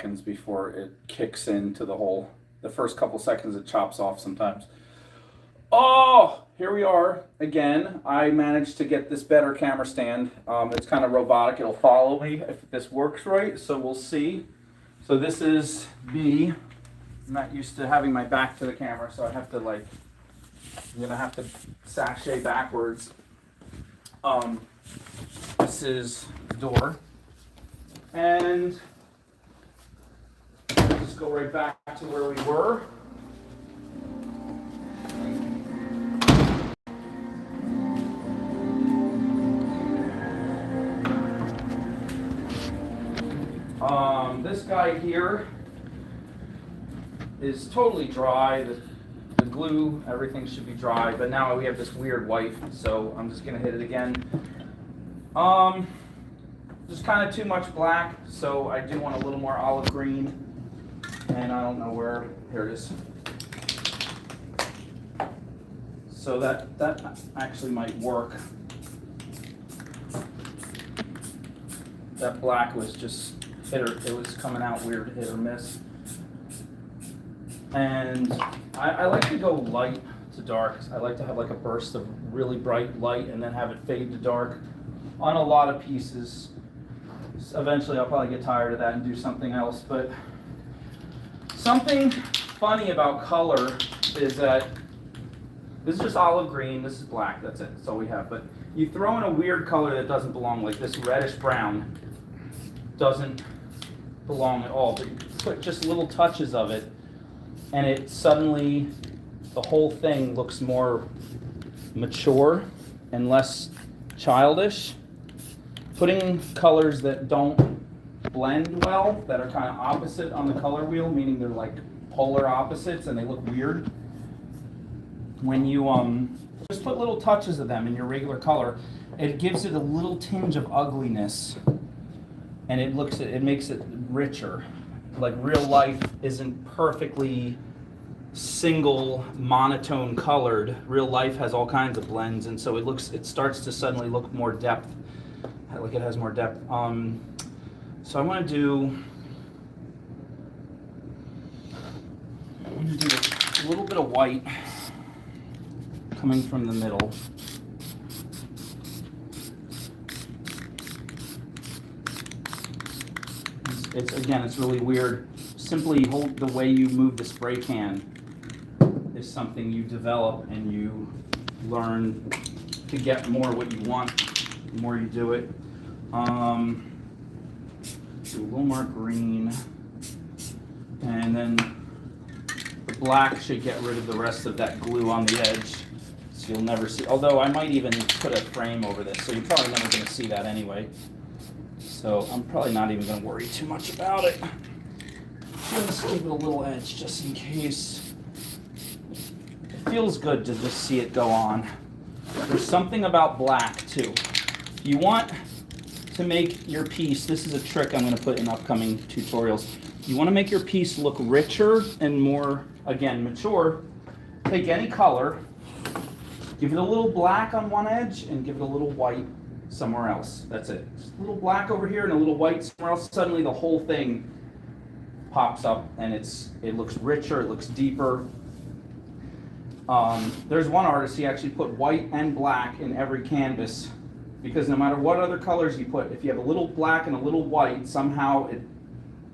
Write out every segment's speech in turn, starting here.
seconds before it kicks into the first couple seconds it chops off sometimes. Oh, here we are again. I managed to get this better camera stand. It's kind of robotic. It'll follow me if this works right, so we'll see. So this is me. I'm not used to having my back to the camera, so I have to I'm gonna have to sashay backwards. This is the door. And just go right back to where we were. This guy here is totally dry. The glue, everything should be dry, but now we have this weird white, so I'm just gonna hit it again. Just kind of too much black, so I do want a little more olive green, and I don't know where, here it is. So that actually might work. That black was just it was coming out weird, hit or miss. And I like to go light to dark. I like to have like a burst of really bright light and then have it fade to dark on a lot of pieces. Eventually I'll probably get tired of that and do something else, but something funny about color is that this is just olive green, this is black, that's it, that's all we have. But you throw in a weird color that doesn't belong, like this reddish brown doesn't belong at all, but you put just little touches of it and it suddenly, the whole thing looks more mature and less childish. Putting colors that don't blend well, that are kind of opposite on the color wheel, meaning they're like polar opposites and they look weird. When you just put little touches of them in your regular color, it gives it a little tinge of ugliness, and it makes it richer. Like real life isn't perfectly single monotone colored. Real life has all kinds of blends, and so it starts to suddenly look more depth. Like it has more depth. So I want to do a little bit of white coming from the middle. It's really weird. Simply hold the way you move the spray can is something you develop and you learn to get more what you want the more you do it. Do a little more green, and then the black should get rid of the rest of that glue on the edge, so you'll never see. Although I might even put a frame over this, so you're probably never going to see that anyway. So I'm probably not even going to worry too much about it. Just give it a little edge, just in case. It feels good to just see it go on. There's something about black too. If you want to make your piece, this is a trick I'm going to put in upcoming tutorials. You want to make your piece look richer and more, again, mature. Take any color, give it a little black on one edge, and give it a little white somewhere else. That's it. Just a little black over here and a little white somewhere else. Suddenly the whole thing pops up and it looks richer, it looks deeper. There's one artist, he actually put white and black in every canvas, because no matter what other colors you put, if you have a little black and a little white, somehow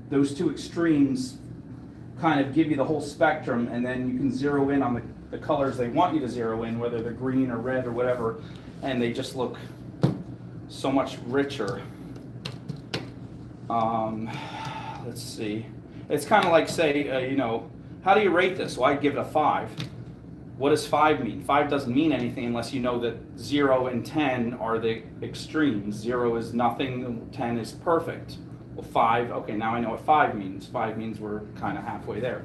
those two extremes kind of give you the whole spectrum, and then you can zero in on the colors they want you to zero in, whether they're green or red or whatever, and they just look so much richer. Let's see. It's kind of like, say, how do you rate this? Well, I'd give it a 5. What does 5 mean? 5 doesn't mean anything unless you know that 0 and 10 are the extremes. 0 is nothing, 10 is perfect. Well, 5, okay, now I know what 5 means. 5 means we're kind of halfway there.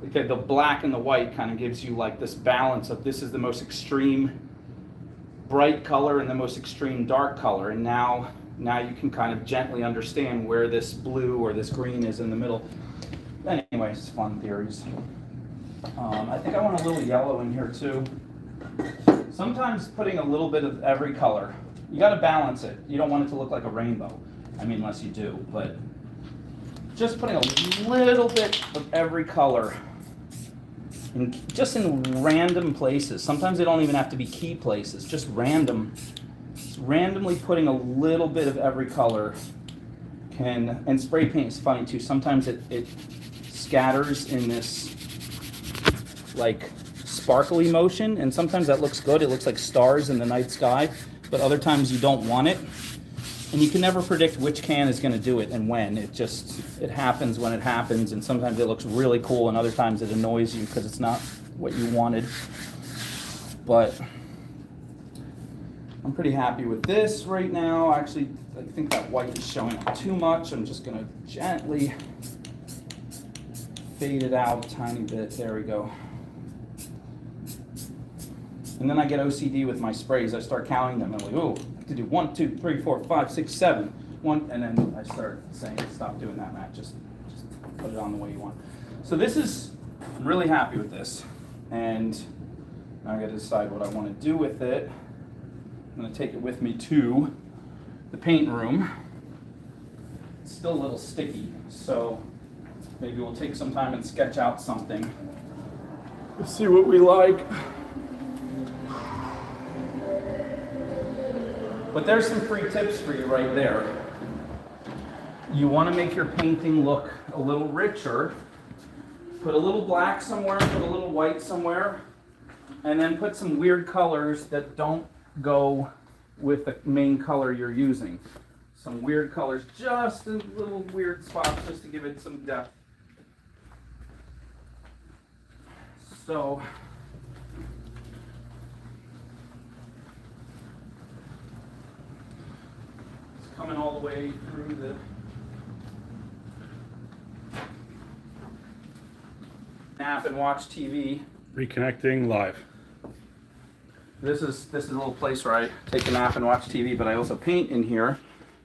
Okay, the black and the white kind of gives you like this balance of this is the most extreme bright color and the most extreme dark color, and now you can kind of gently understand where this blue or this green is in the middle. Anyways, fun theories. I think I want a little yellow in here too. Sometimes putting a little bit of every color, you got to balance it. You don't want it to look like a rainbow. I mean, unless you do, but just putting a little bit of every color, just in random places. Sometimes they don't even have to be key places, just random. Just randomly putting a little bit of every color can, and spray paint is funny too. Sometimes it scatters in this like sparkly motion, and sometimes that looks good. It looks like stars in the night sky, but other times you don't want it. And you can never predict which can is going to do it and when. It happens when it happens, and sometimes it looks really cool, and other times it annoys you because it's not what you wanted. But I'm pretty happy with this right now. Actually, I think that white is showing up too much. I'm just going to gently fade it out a tiny bit. There we go. And then I get OCD with my sprays. I start counting them. I'm like, oh, I have to do 1, 2, 3, 4, 5, 6, 7. And then I start saying, stop doing that, Matt. Just put it on the way you want. So this is, I'm really happy with this. And now I got to decide what I want to do with it. I'm going to take it with me to the paint room. It's still a little sticky, so maybe we'll take some time and sketch out something. Let's see what we like. But there's some free tips for you right there. You want to make your painting look a little richer. Put a little black somewhere, put a little white somewhere, and then put some weird colors that don't go with the main color you're using. Some weird colors, just in little weird spots, just to give it some depth. So, it's coming all the way through the nap and watch TV. Reconnecting live. This is a little place where I take a nap and watch TV, but I also paint in here.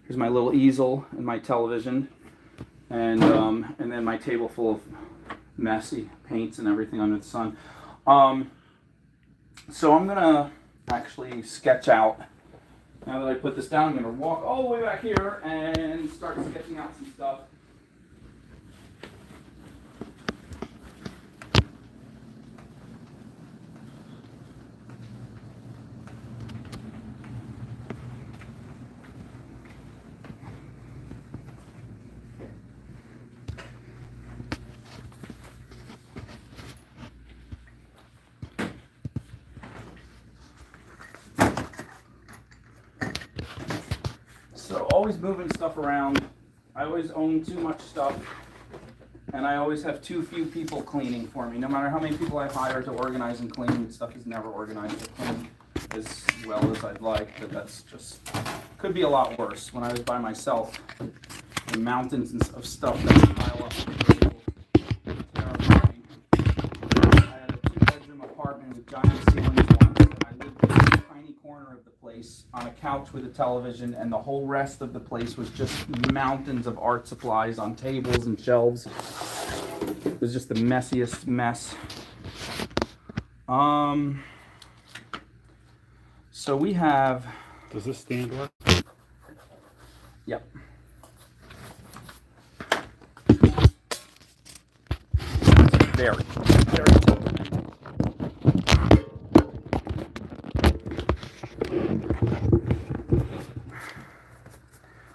Here's my little easel and my television, and then my table full of messy paints and everything under the sun. So I'm gonna actually sketch out. Now that I put this down, I'm gonna walk all the way back here and start sketching out some stuff. So always moving stuff around. I always own too much stuff, and I always have too few people cleaning for me. No matter how many people I hire to organize and clean, stuff is never organized or cleaned as well as I'd like, but that's just, could be a lot worse. When I was by myself, the mountains of stuff that would pile up. Terrifying. I had a 2-bedroom apartment with giant ceilings once, and I lived in a tiny corner of the place on a couch with a television, and the whole rest of the place was just mountains of art supplies on tables and shelves. It was just the messiest mess. So we have. Does this stand work? Yep. Very tilted.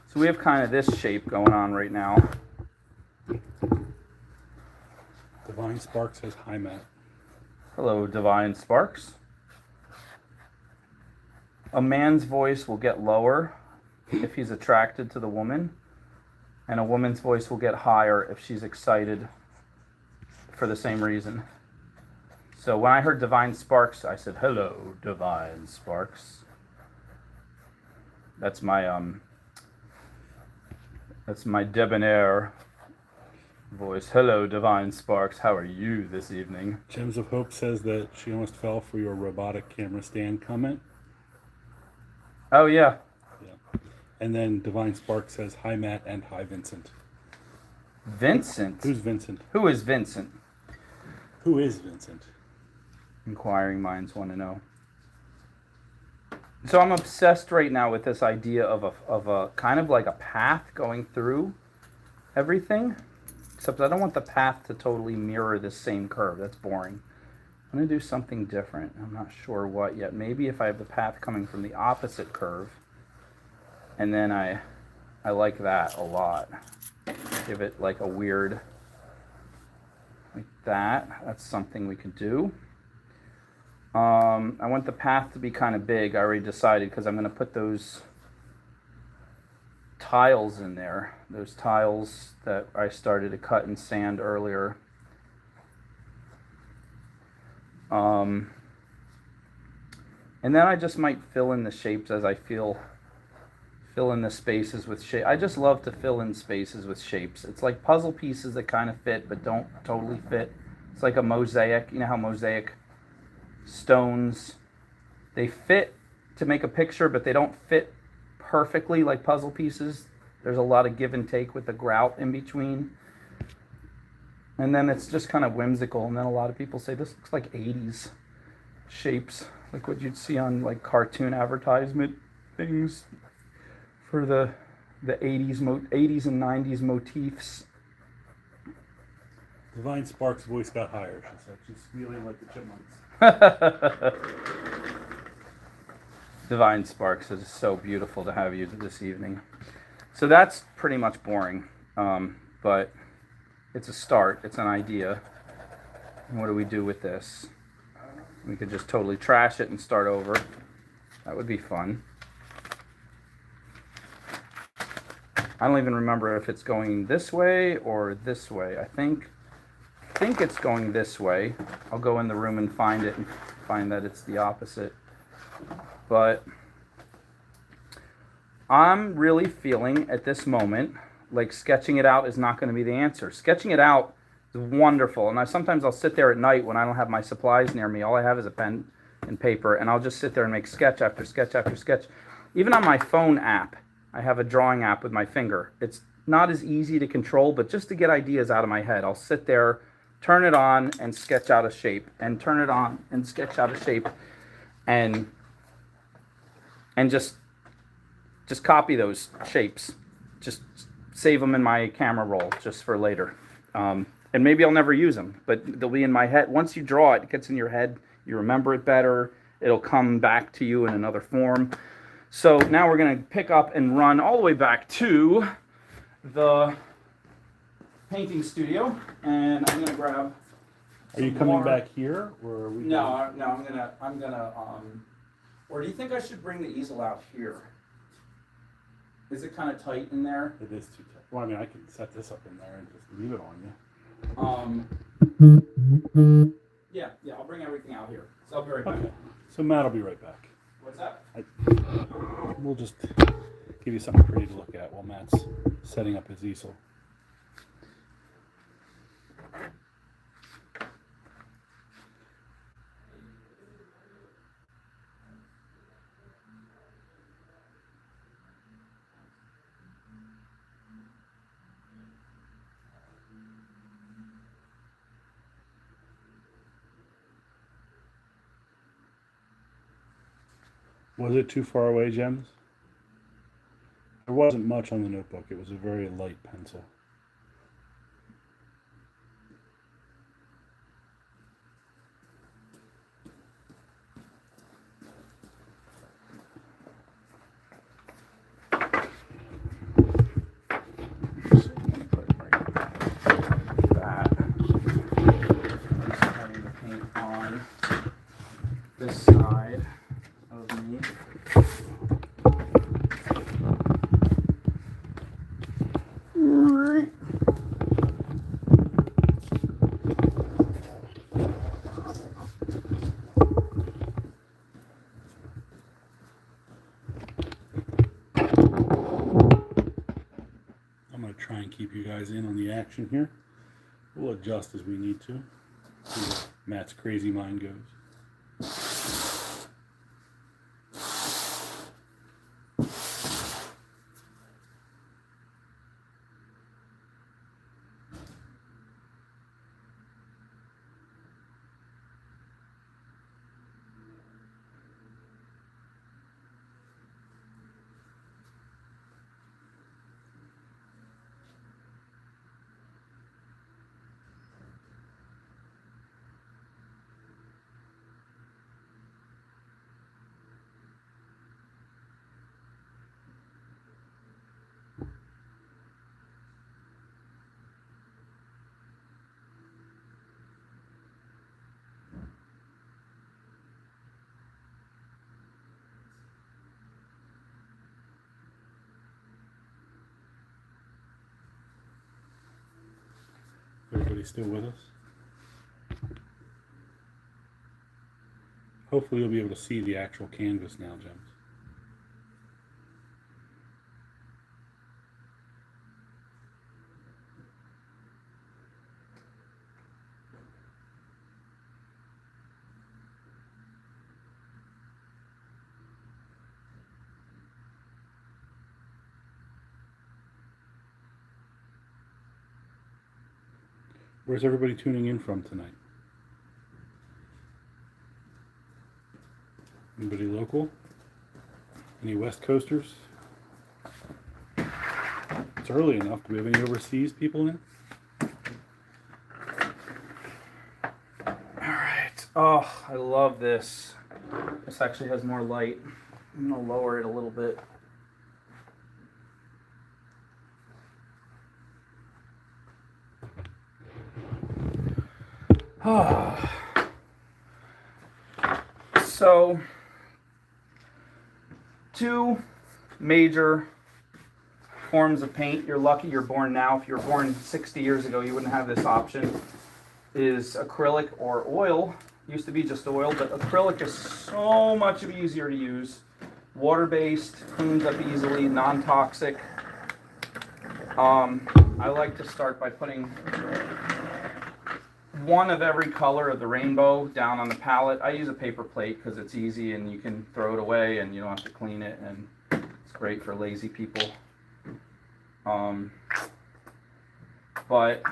So we have kind of this shape going on right now. Divine Spark says hi, Matt. Hello, Divine Sparks. A man's voice will get lower if he's attracted to the woman, and a woman's voice will get higher if she's excited for the same reason. So when I heard Divine Sparks, I said, hello, Divine Sparks. That's my debonair voice. Hello, Divine Sparks. How are you this evening? Gems of Hope says that she almost fell for your robotic camera stand comment. Oh, yeah. Yeah. And then Divine Spark says hi, Matt, and hi, Vincent. Vincent? Who's Vincent? Who is Vincent? Who is Vincent? Inquiring minds want to know. So I'm obsessed right now with this idea of a kind of like a path going through everything, except I don't want the path to totally mirror this same curve. That's boring. I'm going to do something different. I'm not sure what yet. Maybe if I have the path coming from the opposite curve, and then I like that a lot. Give it like a weird, like that. That's something we could do. I want the path to be kind of big. I already decided because I'm going to put those tiles in there. Those tiles that I started to cut and sand earlier. And then I just might fill in the shapes as I fill in the spaces with shape. I just love to fill in spaces with shapes. It's like puzzle pieces that kind of fit but don't totally fit. It's like a mosaic. You know how mosaic stones, they fit to make a picture, but they don't fit perfectly like puzzle pieces. There's a lot of give and take with the grout in between. And then it's just kind of whimsical. And then a lot of people say this looks like 80s shapes, like what you'd see on like cartoon advertisement things for the 80s and 90s motifs. Divine Spark's voice got higher. She said she's feeling like the chipmunks. Divine Sparks, it is so beautiful to have you this evening. So that's pretty much boring, but it's a start. It's an idea. And what do we do with this? We could just totally trash it and start over. That would be fun. I don't even remember if it's going this way or this way. I think it's going this way. I'll go in the room and find it and find that it's the opposite. But I'm really feeling at this moment like sketching it out is not going to be the answer. Sketching it out is wonderful. And sometimes I'll sit there at night when I don't have my supplies near me. All I have is a pen and paper, and I'll just sit there and make sketch after sketch after sketch. Even on my phone app, I have a drawing app with my finger. It's not as easy to control, but just to get ideas out of my head, I'll sit there, turn it on, and sketch out a shape, and turn it on and sketch out a shape, and just copy those shapes. Just save them in my camera roll just for later. And maybe I'll never use them, but they'll be in my head. Once you draw it, it gets in your head. You remember it better. It'll come back to you in another form. So now we're going to pick up and run all the way back to the painting studio, and I'm going to grab. Are you coming back here, or are we? No, I'm gonna. Or do you think I should bring the easel out here? Is it kind of tight in there? It is too tight. Well, I mean, I can set this up in there and just leave it on you. Yeah, I'll bring everything out here. So I'll be right back. Okay. So Matt will be right back. What's that? We'll just give you something pretty to look at while Matt's setting up his easel. Was it too far away, Gems? There wasn't much on the notebook. It was a very light pencil. This side of me. I'm going to try and keep you guys in on the action here. We'll adjust as we need to. See where Matt's crazy mind goes. Everybody still with us? Hopefully you'll be able to see the actual canvas now, Gems. Where's everybody tuning in from tonight? Anybody local? Any West Coasters? It's early enough. Do we have any overseas people in? Alright. Oh, I love this. This actually has more light. I'm going to lower it a little bit. So, two major forms of paint. You're lucky you're born now. If you were born 60 years ago, you wouldn't have this option. Is acrylic or oil. Used to be just oil, but acrylic is so much easier to use. Water-based, cleans up easily, non-toxic. I like to start by putting one of every color of the rainbow down on the palette. I use a paper plate because it's easy and you can throw it away and you don't have to clean it, and it's great for lazy people. But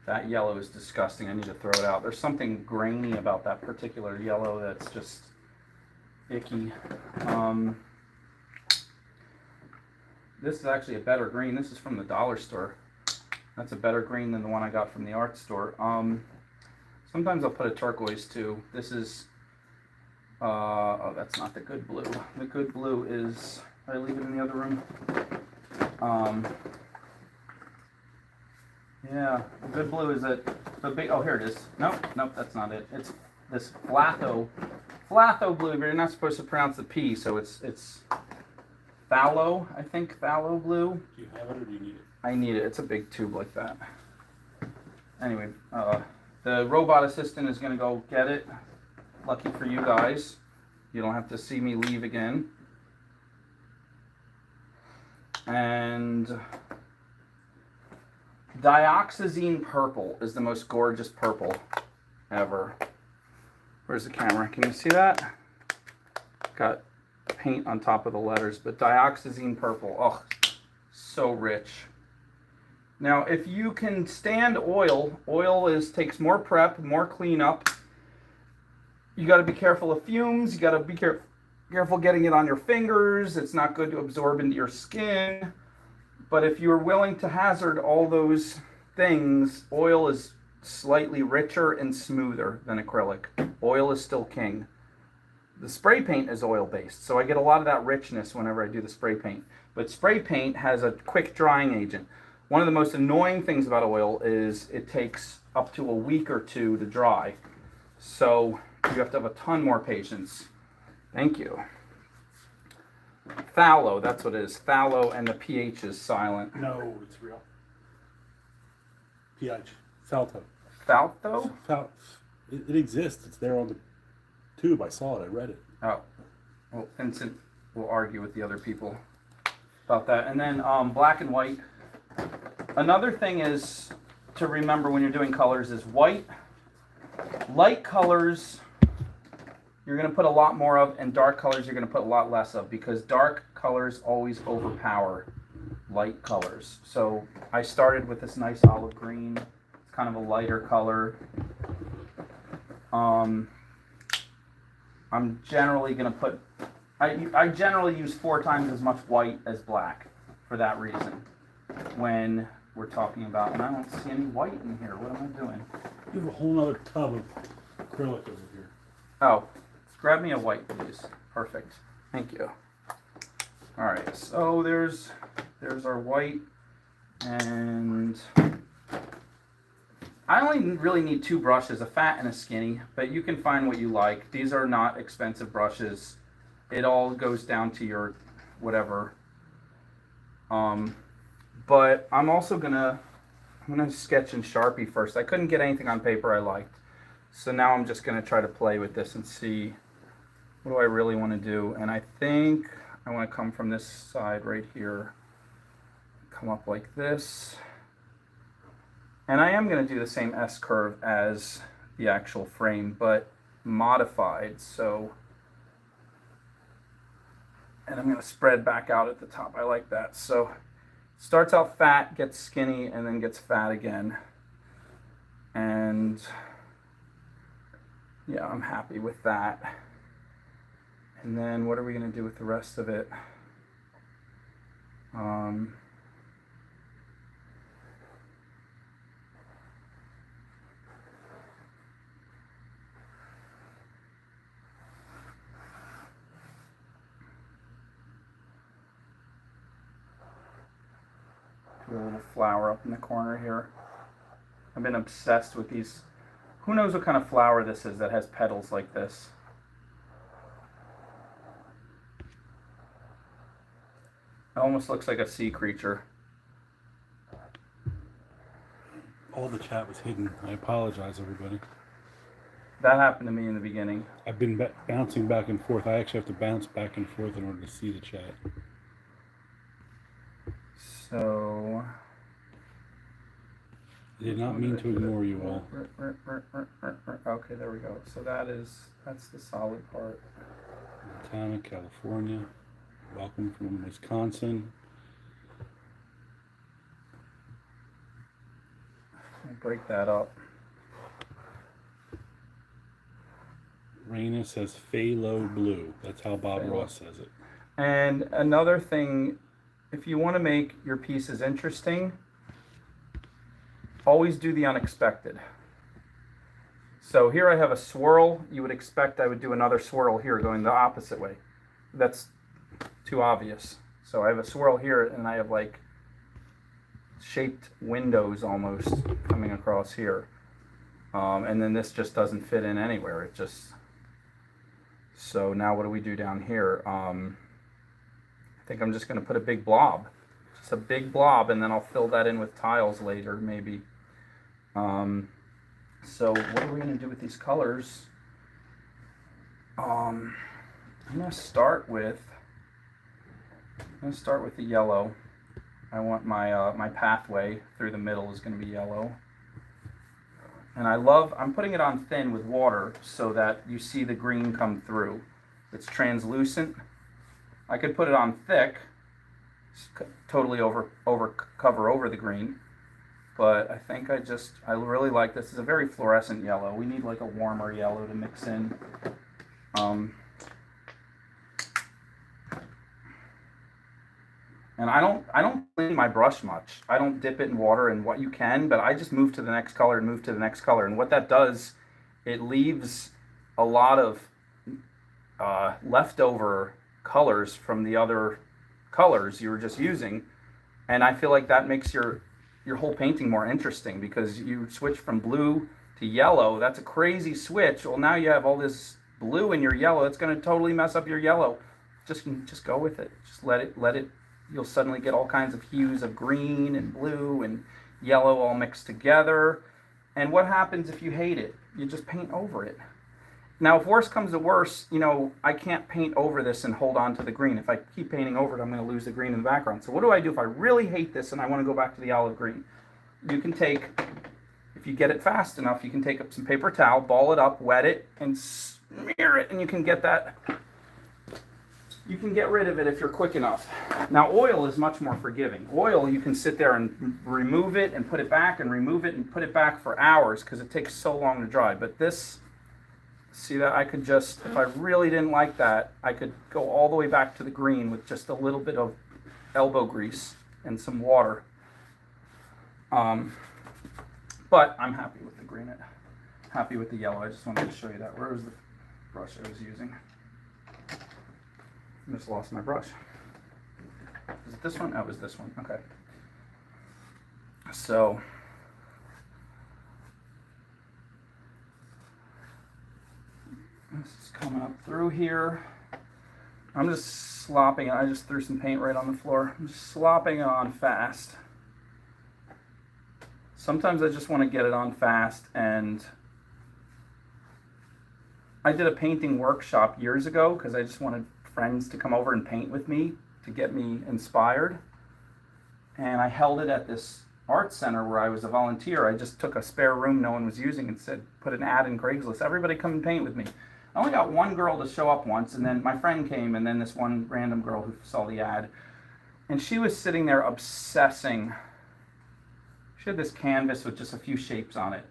that yellow is disgusting. I need to throw it out. There's something grainy about that particular yellow that's just icky. This is actually a better green. This is from the dollar store. That's a better green than the one I got from the art store. Sometimes I'll put a turquoise too. This is, oh, that's not the good blue. The good blue is, did I leave it in the other room? Yeah, the good blue is the big, oh, here it is. Nope, that's not it. It's this Flatho blue, but you're not supposed to pronounce the P, so it's Phthalo, I think, Phthalo blue. Do you have it or do you need it? I need it. It's a big tube like that. Anyway, the robot assistant is going to go get it. Lucky for you guys. You don't have to see me leave again. And dioxazine purple is the most gorgeous purple ever. Where's the camera? Can you see that? Got paint on top of the letters, but dioxazine purple. Oh, so rich. Now, if you can stand oil, takes more prep, more cleanup. You got to be careful of fumes. You got to be careful getting it on your fingers. It's not good to absorb into your skin. But if you're willing to hazard all those things, oil is slightly richer and smoother than acrylic. Oil is still king. The spray paint is oil-based, so I get a lot of that richness whenever I do the spray paint. But spray paint has a quick drying agent. One of the most annoying things about oil is it takes up to a week or two to dry. So you have to have a ton more patience. Thank you. Phthalo, that's what it is. Phthalo, and the pH is silent. No, it's real. pH. Phthalto. Phthalto? It exists. It's there on the tube. I saw it. I read it. Oh. Well, Vincent will argue with the other people about that. And then black and white. Another thing is to remember when you're doing colors is white. Light colors you're going to put a lot more of, and dark colors you're going to put a lot less of, because dark colors always overpower light colors. So I started with this nice olive green. It's kind of a lighter color. I'm generally going to put, I generally use 4 times as much white as black for that reason when we're talking about, and I don't see any white in here. What am I doing? You have a whole other tub of acrylic over here. Oh, grab me a white, please. Perfect. Thank you. All right, so there's our white, and I only really need 2 brushes, a fat and a skinny, but you can find what you like. These are not expensive brushes. It all goes down to your whatever. But I'm also gonna I'm gonna sketch in Sharpie first. I couldn't get anything on paper I liked. So now I'm just gonna try to play with this and see what do I really want to do. And I think I want to come from this side right here, come up like this. And I am gonna do the same S curve as the actual frame, but modified. So, and I'm gonna spread back out at the top. I like that. So starts out fat, gets skinny, and then gets fat again. And yeah, I'm happy with that. And then what are we gonna do with the rest of it? Do a little flower up in the corner here. I've been obsessed with these. Who knows what kind of flower this is that has petals like this? It almost looks like a sea creature. All the chat was hidden. I apologize, everybody. That happened to me in the beginning. I've been bouncing back and forth. I actually have to bounce back and forth in order to see the chat. So I did not mean to ignore you all. Okay, there we go. So that's the solid part. Montana, California. Welcome from Wisconsin. I'll break that up. Raina says phthalo blue. That's how Bob Ross says it. And another thing, if you want to make your pieces interesting, always do the unexpected. So here I have a swirl. You would expect I would do another swirl here going the opposite way. That's too obvious. So I have a swirl here and I have like shaped windows almost coming across here. And then this just doesn't fit in anywhere. It just, so now what do we do down here? I think I'm just going to put a big blob. Just a big blob, and then I'll fill that in with tiles later, maybe. So what are we going to do with these colors? I'm going to start with the yellow. I want my my pathway through the middle is going to be yellow. And I'm putting it on thin with water so that you see the green come through. It's translucent. I could put it on thick, totally cover over the green. But I think I really like this. It's a very fluorescent yellow. We need like a warmer yellow to mix in. And I don't clean my brush much. I don't dip it in water and what you can, but I just move to the next color and move to the next color. And what that does, it leaves a lot of leftover colors from the other colors you were just using. And I feel like that makes your whole painting more interesting because you switch from blue to yellow. That's a crazy switch. Well, now you have all this blue in your yellow. It's going to totally mess up your yellow. Just go with it. Just let it. You'll suddenly get all kinds of hues of green and blue and yellow all mixed together. And what happens if you hate it? You just paint over it. Now, if worse comes to worse, I can't paint over this and hold on to the green. If I keep painting over it, I'm going to lose the green in the background. So what do I do if I really hate this and I want to go back to the olive green? You can take, if you get it fast enough, you can take up some paper towel, ball it up, wet it, and smear it, and you can get that. You can get rid of it if you're quick enough. Now, oil is much more forgiving. Oil, you can sit there and remove it and put it back and remove it and put it back for hours because it takes so long to dry. But this, see that I could just, if I really didn't like that, I could go all the way back to the green with just a little bit of elbow grease and some water. But I'm happy with the green, happy with the yellow. I just wanted to show you that. Where was the brush I was using? I just lost my brush. Is it this one? Oh, it was this one. Okay. So this is coming up through here. I'm just slopping it. I just threw some paint right on the floor. I'm just slopping it on fast. Sometimes I just want to get it on fast. And I did a painting workshop years ago because I just wanted friends to come over and paint with me to get me inspired. And I held it at this art center where I was a volunteer. I just took a spare room no one was using and said, put an ad in Craigslist, everybody come and paint with me. I only got one girl to show up once, and then my friend came, and then this one random girl who saw the ad. And she was sitting there obsessing. She had this canvas with just a few shapes on it.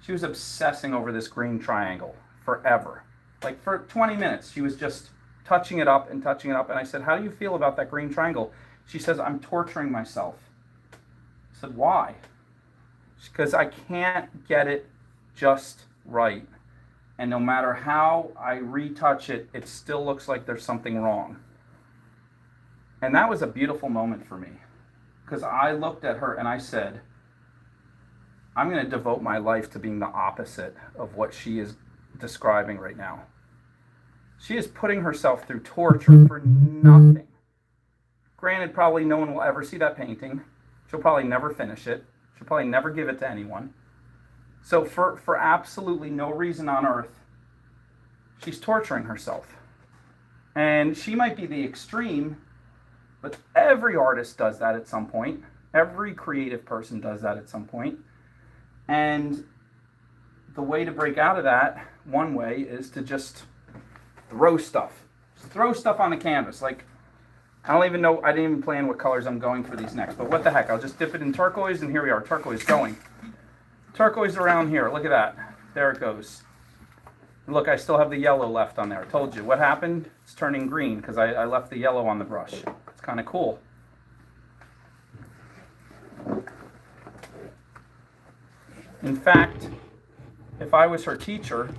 She was obsessing over this green triangle forever. Like for 20 minutes, she was just touching it up and touching it up. And I said, how do you feel about that green triangle? She says, I'm torturing myself. I said, why? Because I can't get it just right. And no matter how I retouch it, it still looks like there's something wrong. And that was a beautiful moment for me. Because I looked at her and I said, I'm going to devote my life to being the opposite of what she is describing right now. She is putting herself through torture for nothing. Granted, probably no one will ever see that painting. She'll probably never finish it. She'll probably never give it to anyone. So for absolutely no reason on earth, she's torturing herself. And she might be the extreme, but every artist does that at some point. Every creative person does that at some point. And the way to break out of that, one way, is to just throw stuff. Just throw stuff on the canvas. Like, I don't even know, I didn't even plan what colors I'm going for these next, but what the heck, I'll just dip it in turquoise, and here we are, turquoise going. Turquoise around here, look at that. There it goes. Look, I still have the yellow left on there. I told you. What happened? It's turning green because I left the yellow on the brush. It's kind of cool. In fact, if I was her teacher,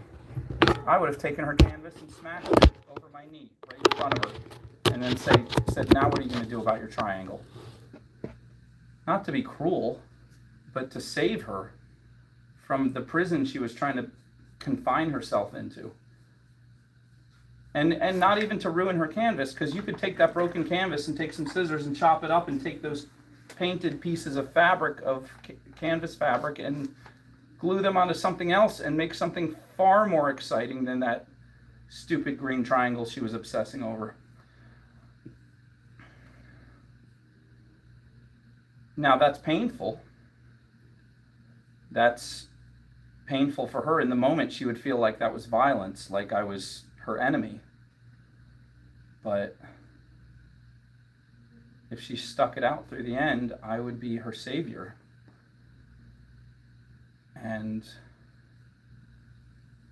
I would have taken her canvas and smashed it over my knee, right in front of her, and then said, now what are you going to do about your triangle? Not to be cruel, but to save her from the prison she was trying to confine herself into. And not even to ruin her canvas, because you could take that broken canvas and take some scissors and chop it up and take those painted pieces of fabric, of canvas fabric, and glue them onto something else and make something far more exciting than that stupid green triangle she was obsessing over. Now that's painful. That's painful for her. In the moment, she would feel like that was violence, like I was her enemy. But if she stuck it out through the end, I would be her savior. And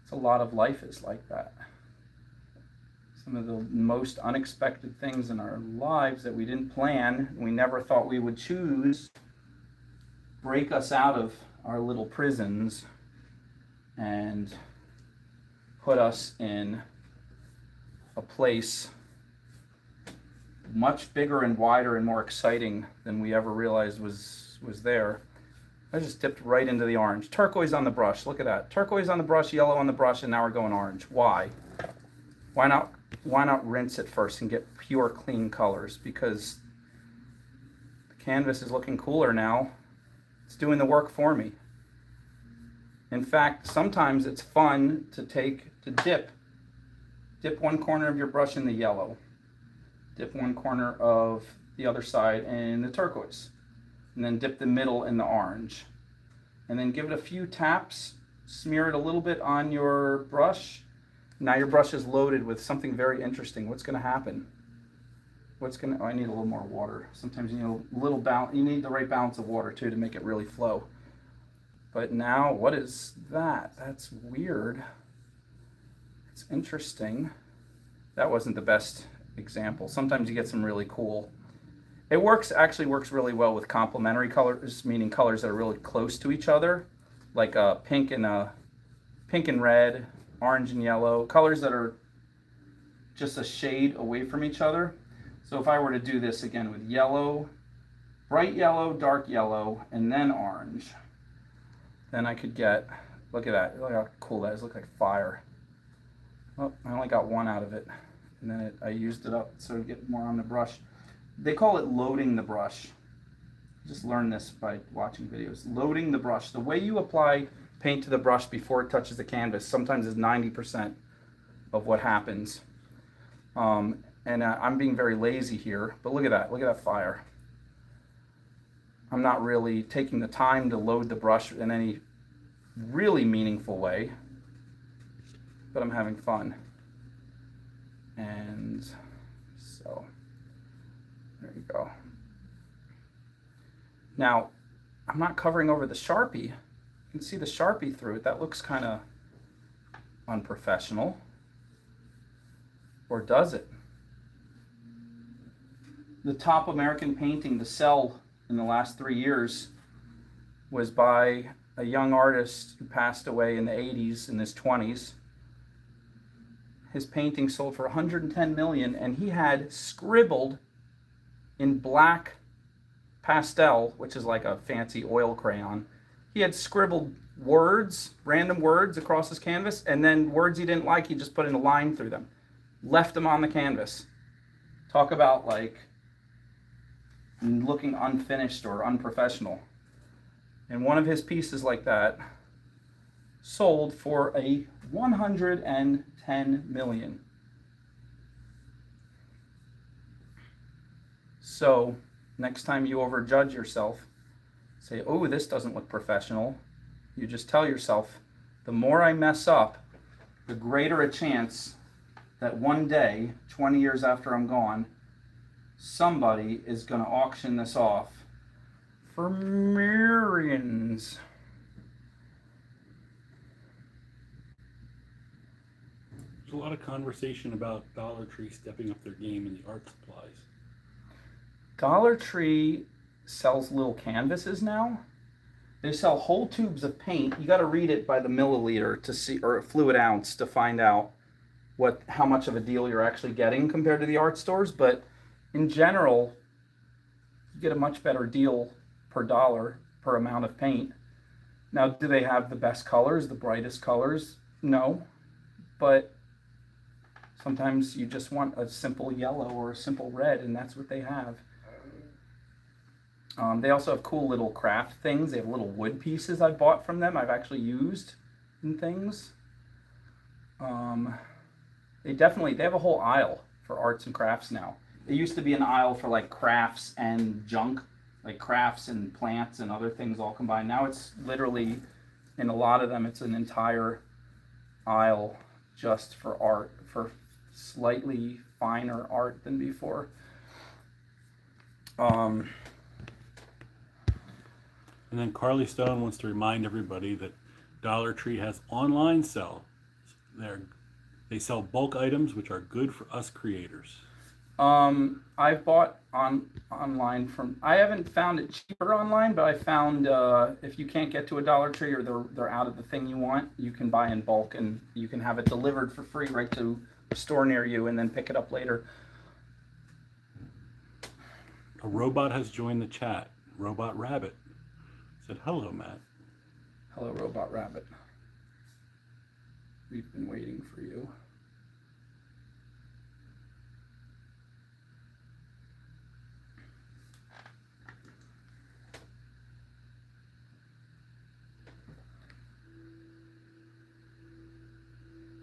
it's a lot of life is like that. Some of the most unexpected things in our lives that we didn't plan, we never thought we would choose, break us out of our little prisons and put us in a place much bigger and wider and more exciting than we ever realized was there. I just dipped right into the orange. Turquoise on the brush, look at that. Turquoise on the brush, yellow on the brush, and now we're going orange. Why? Why not rinse it first and get pure clean colors? Because the canvas is looking cooler now. It's doing the work for me. In fact, sometimes it's fun to dip one corner of your brush in the yellow, dip one corner of the other side in the turquoise, and then dip the middle in the orange, and then give it a few taps, smear it a little bit on your brush. Now your brush is loaded with something very interesting. What's going to happen? I need a little more water. Sometimes you need you need the right balance of water too to make it really flow. But now, what is that? That's weird. It's interesting. That wasn't the best example. Sometimes you get some really cool. It actually works really well with complementary colors, meaning colors that are really close to each other, like pink and red, orange and yellow, colors that are just a shade away from each other. So if I were to do this again with yellow, bright yellow, dark yellow, and then orange, then I could get, look at that, look how cool that is, look like fire. Oh, I only got one out of it, and then I used it up so to get more on the brush. They call it loading the brush. Just learn this by watching videos. Loading the brush. The way you apply paint to the brush before it touches the canvas sometimes is 90% of what happens. I'm being very lazy here, but look at that. Look at that fire. I'm not really taking the time to load the brush in any really meaningful way, but I'm having fun. And so, there you go. Now, I'm not covering over the Sharpie. You can see the Sharpie through it. That looks kind of unprofessional. Or does it? The top American painting to sell in the last 3 years was by a young artist who passed away in the 80s, in his 20s. His painting sold for 110 million, and he had scribbled in black pastel, which is like a fancy oil crayon. He had scribbled words, random words across his canvas, and then words he didn't like, he just put in a line through them. Left them on the canvas. Talk about like looking unfinished or unprofessional. And one of his pieces like that sold for a 110 million. So next time you overjudge yourself, say, oh, this doesn't look professional. You just tell yourself, the more I mess up, the greater a chance that one day, 20 years after I'm gone, somebody is going to auction this off for millions. There's a lot of conversation about Dollar Tree stepping up their game in the art supplies. Dollar Tree sells little canvases now. They sell whole tubes of paint. You got to read it by the milliliter to see, or fluid ounce to find out how much of a deal you're actually getting compared to the art stores. But in general, you get a much better deal per dollar per amount of paint. Now, do they have the best colors, the brightest colors? No, but sometimes you just want a simple yellow or a simple red, and that's what they have. They also have cool little craft things. They have little wood pieces I bought from them. I've actually used in things. They have a whole aisle for arts and crafts now. It used to be an aisle for like crafts and junk, like crafts and plants and other things all combined. Now it's literally, in a lot of them, it's an entire aisle just for art, for slightly finer art than before. And then Carly Stone wants to remind everybody that Dollar Tree has online sell. They sell bulk items which are good for us creators. I've bought online from. I haven't found it cheaper online, but I found if you can't get to a Dollar Tree or they're out of the thing you want, you can buy in bulk and you can have it delivered for free right to a store near you and then pick it up later. A robot has joined the chat. Robot Rabbit said, "Hello, Matt." Hello, Robot Rabbit. We've been waiting for you.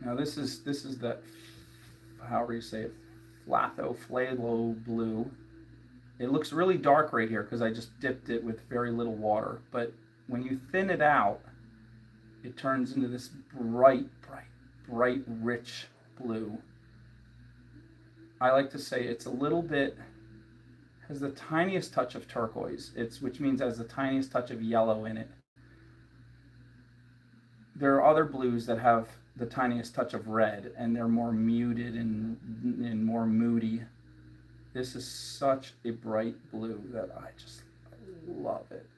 Now this is that, however you say it, Flatho Flalo blue. It looks really dark right here because I just dipped it with very little water. But when you thin it out, it turns into this bright, rich blue. I like to say it's a little bit, has the tiniest touch of turquoise, which means it has the tiniest touch of yellow in it. There are other blues that have the tiniest touch of red, and they're more muted and more moody. This is such a bright blue that I just love it.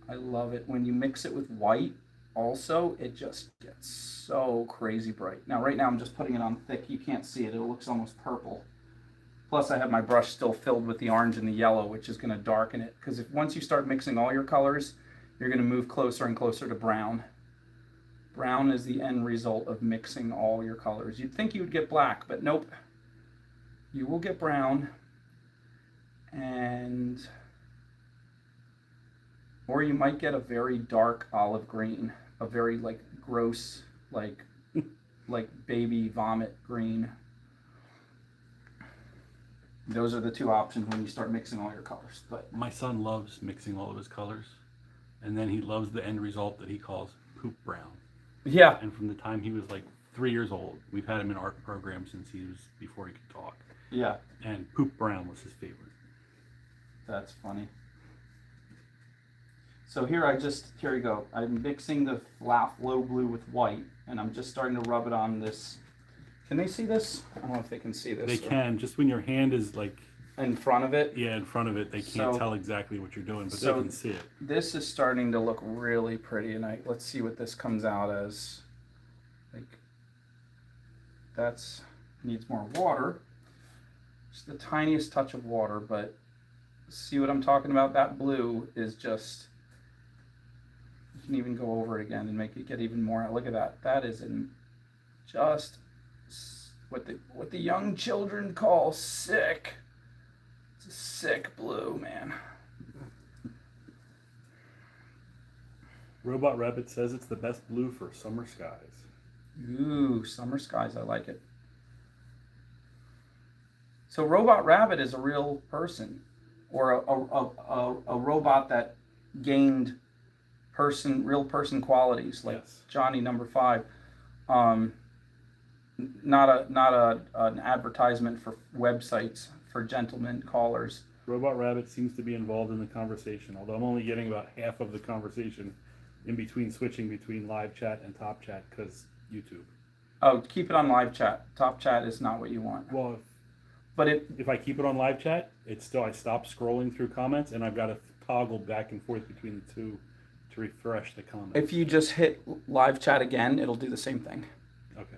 I love it. When you mix it with white, also, it just gets so crazy bright. Now, right now, I'm just putting it on thick. You can't see it. It looks almost purple. Plus, I have my brush still filled with the orange and the yellow, which is going to darken it. Because once you start mixing all your colors, you're going to move closer and closer to brown. Brown is the end result of mixing all your colors. You'd think you would get black, but nope. You will get brown. And Or you might get a very dark olive green, a very like gross, like baby vomit green. Those are the two options when you start mixing all your colors. But My son loves mixing all of his colors, and then he loves the end result that he calls poop brown. yeah, And from the time he was like 3 years old, we've had him in art program since he was before he could talk. yeah, And poop brown was his favorite. that's funny. So here you go. I'm mixing the low blue with white, and I'm just starting to rub it on this. Can they see this? I don't know if they can see this. They can, just when your hand is like, In front of it. yeah, in front of it, they can't tell exactly what you're doing, but they can see it. This is starting to look really pretty, and let's see what this comes out as. Like, that's needs more water. Just the tiniest touch of water, but see what I'm talking about? That blue is just, you can even go over it again and make it get even more. Look at that. That is just what the young children call sick. It's a sick blue, man. Robot Rabbit says it's the best blue for summer skies. Ooh, summer skies, I like it. So Robot Rabbit is a real person, or a robot that gained real person qualities, like Yes. Johnny number 5. Not an advertisement for websites for gentlemen callers. Robot Rabbit seems to be involved in the conversation, although I'm only getting about half of the conversation in between switching between live chat and top chat because YouTube. Oh, keep it on live chat. Top chat is not what you want. Well, But if I keep it on live chat, I stop scrolling through comments and I've got to toggle back and forth between the two to refresh the comments. if you just hit live chat again, it'll do the same thing. Okay.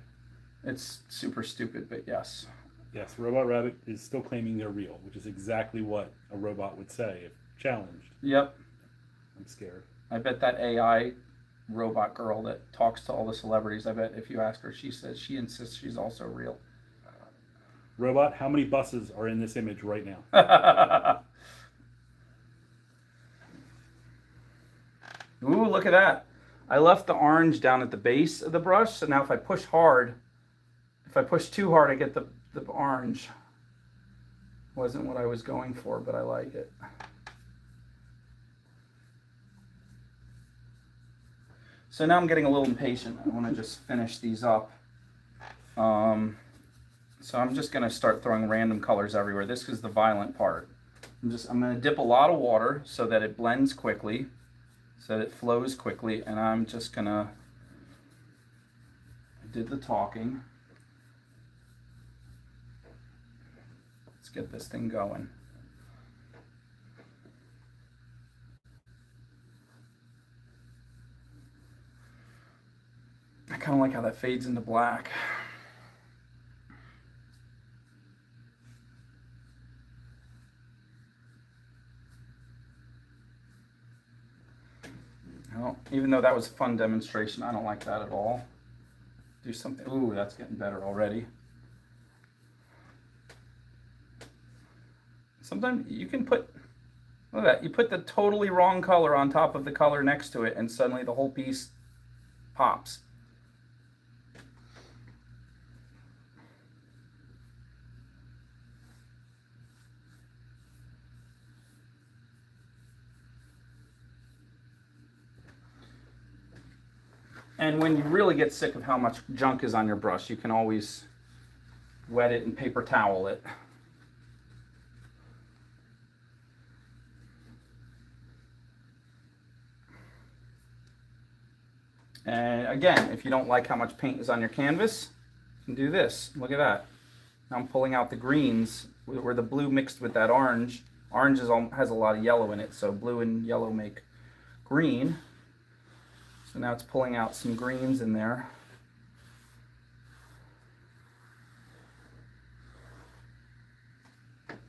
It's super stupid, but yes. Yes, Robot Rabbit is still claiming they're real, which is exactly what a robot would say if challenged. Yep. I'm scared. I bet that AI robot girl that talks to all the celebrities, I bet if you ask her, she insists she's also real. Robot, how many buses are in this image right now? Ooh, look at that. I left the orange down at the base of the brush, so now if I push too hard, I get the orange. Wasn't what I was going for, but I like it. So now I'm getting a little impatient. I want to just finish these up. So I'm just going to start throwing random colors everywhere. This is the violent part. I'm going to dip a lot of water so that it blends quickly, so that it flows quickly, and I'm just going to, I did the talking. Let's get this thing going. I kind of like how that fades into black. Well, even though that was a fun demonstration, I don't like that at all. Do something. Ooh, that's getting better already. Sometimes you can put, look at that, you put the totally wrong color on top of the color next to it, and suddenly the whole piece pops. And when you really get sick of how much junk is on your brush, you can always wet it and paper towel it. And again, if you don't like how much paint is on your canvas, you can do this. Look at that. Now I'm pulling out the greens where the blue mixed with that orange. Orange has a lot of yellow in it, so blue and yellow make green. So now it's pulling out some greens in there.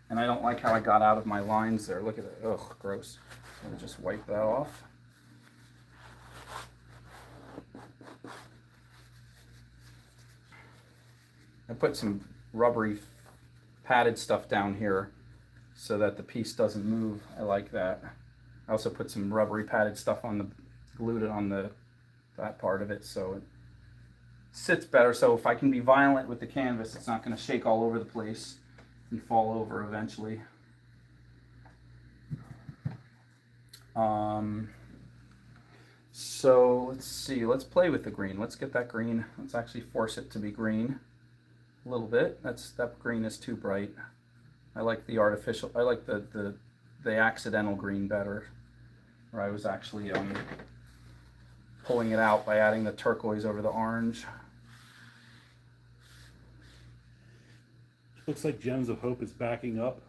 And I don't like how I got out of my lines there. Look at it. Ugh, gross. So I'll just wipe that off. I put some rubbery padded stuff down here so that the piece doesn't move. I like that. I also put some rubbery padded stuff on the, glued it on that part of it so it sits better. So if I can be violent with the canvas, it's not going to shake all over the place and fall over eventually. So let's see, let's play with the green. Let's get that green. Let's actually force it to be green a little bit. That green is too bright. I like the artificial, I like the accidental green better, where I was actually pulling it out by adding the turquoise over the orange. Looks like Gems of Hope is backing up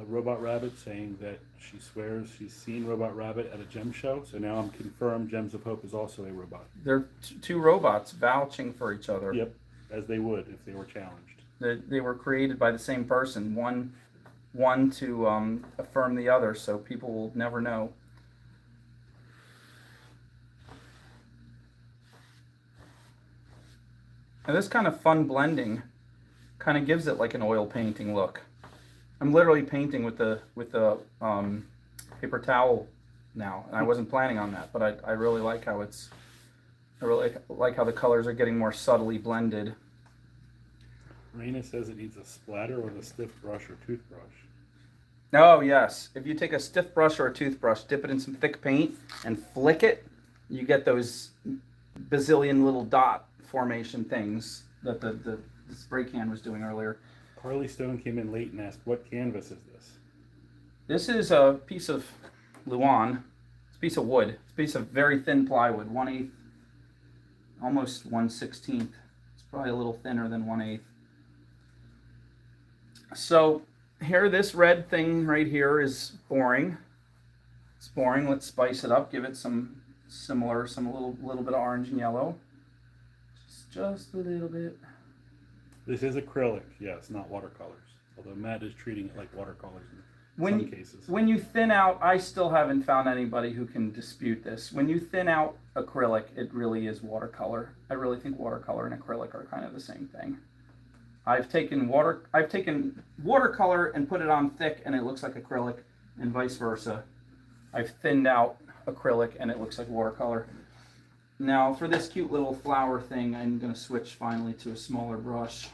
Robot Rabbit, saying that she swears she's seen Robot Rabbit at a gem show. So now I'm confirmed Gems of Hope is also a robot. They're two robots vouching for each other. Yep, as they would if they were challenged. They were created by the same person, one to affirm the other, so people will never know. And this kind of fun blending kind of gives it like an oil painting look. I'm literally painting with the paper towel now, and I wasn't planning on that, but I really like how I really like how the colors are getting more subtly blended. Raina says it needs a splatter with a stiff brush or toothbrush. Oh yes, if you take a stiff brush or a toothbrush, dip it in some thick paint and flick it, you get those bazillion little dot formation things that the spray can was doing earlier. Carly Stone came in late and asked, what canvas is this? This is a piece of Luan. It's a piece of wood. It's a piece of very thin plywood, 1/8, almost 1/16. It's probably a little thinner than 1/8. So here, this red thing right here is boring. It's boring. Let's spice it up. Give it some little bit of orange and yellow. Just a little bit. This is acrylic, yes, not watercolors. Although Matt is treating it like watercolors in some cases. When you thin out, I still haven't found anybody who can dispute this. When you thin out acrylic, it really is watercolor. I really think watercolor and acrylic are kind of the same thing. I've taken watercolor and put it on thick and it looks like acrylic, and vice versa. I've thinned out acrylic and it looks like watercolor. Now for this cute little flower thing, I'm going to switch finally to a smaller brush.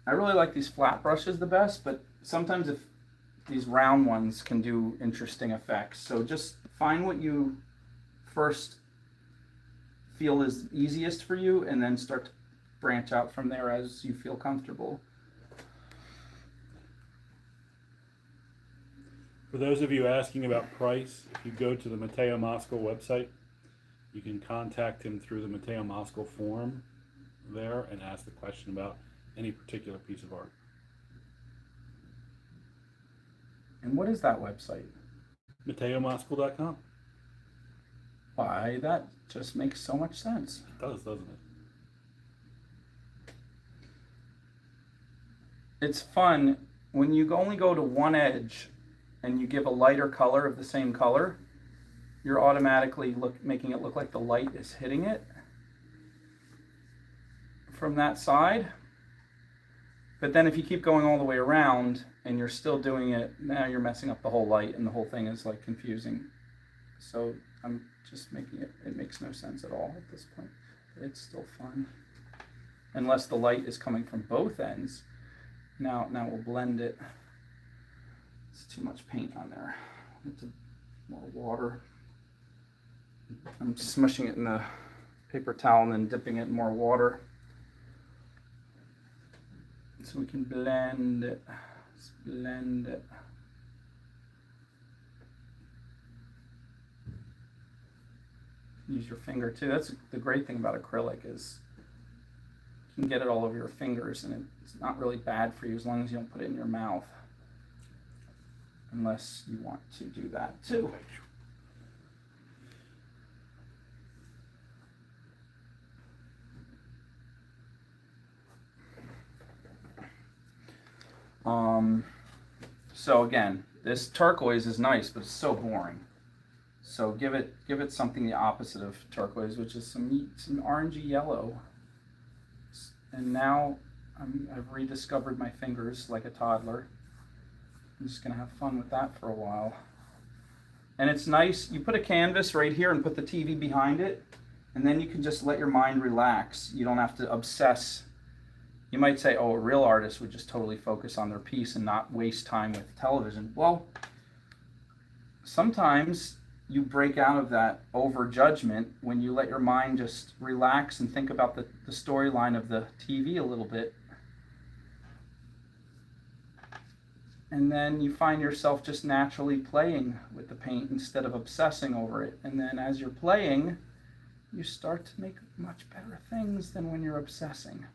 I really like these flat brushes the best, but sometimes if these round ones can do interesting effects. So just find what you first feel is easiest for you and then start to branch out from there as you feel comfortable. For those of you asking about price, if you go to the Mateo Mosco website, you can contact him through the Mateo Mosco form there and ask the question about any particular piece of art. And what is that website? MateoMosco.com. Why, that just makes so much sense. It does, doesn't it? It's fun when you only go to one edge and you give a lighter color of the same color, you're automatically making it look like the light is hitting it from that side. But then if you keep going all the way around and you're still doing it, now you're messing up the whole light and the whole thing is like confusing. So I'm just making it makes no sense at all at this point. It's still fun. Unless the light is coming from both ends. Now we'll blend it. It's too much paint on there. It's more water. I'm smushing it in the paper towel and then dipping it in more water. So we can blend it. Let's blend it. Use your finger too. That's the great thing about acrylic is you can get it all over your fingers and it's not really bad for you as long as you don't put it in your mouth. Unless you want to do that too. So again, this turquoise is nice, but it's so boring. So give it something the opposite of turquoise, which is some orangey yellow. And now I've rediscovered my fingers like a toddler. I'm just gonna have fun with that for a while. And it's nice, you put a canvas right here and put the TV behind it, and then you can just let your mind relax. You don't have to obsess. You might say, oh, a real artist would just totally focus on their piece and not waste time with television. Well, sometimes you break out of that over judgment when you let your mind just relax and think about the storyline of the TV a little bit. And then you find yourself just naturally playing with the paint instead of obsessing over it. And then as you're playing, you start to make much better things than when you're obsessing.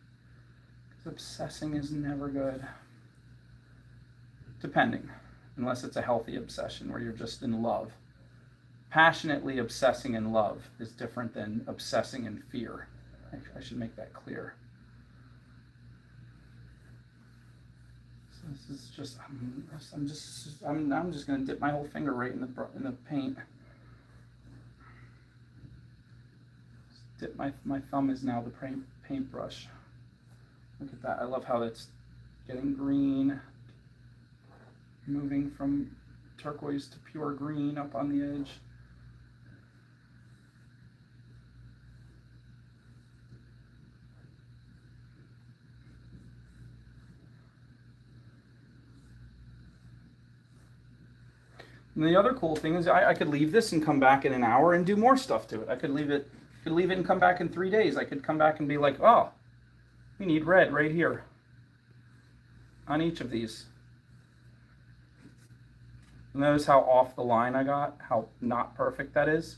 Because obsessing is never good. Depending. Unless it's a healthy obsession where you're just in love. Passionately obsessing in love is different than obsessing in fear. I should make that clear. So this is just, I'm just going to dip my whole finger right in the paint. Dip my thumb is now the paintbrush. Look at that. I love how it's getting green, moving from turquoise to pure green up on the edge. And the other cool thing is I could leave this and come back in an hour and do more stuff to it. I could leave it and come back in 3 days. I could come back and be like, oh, we need red right here on each of these. Notice how off the line I got, how not perfect that is,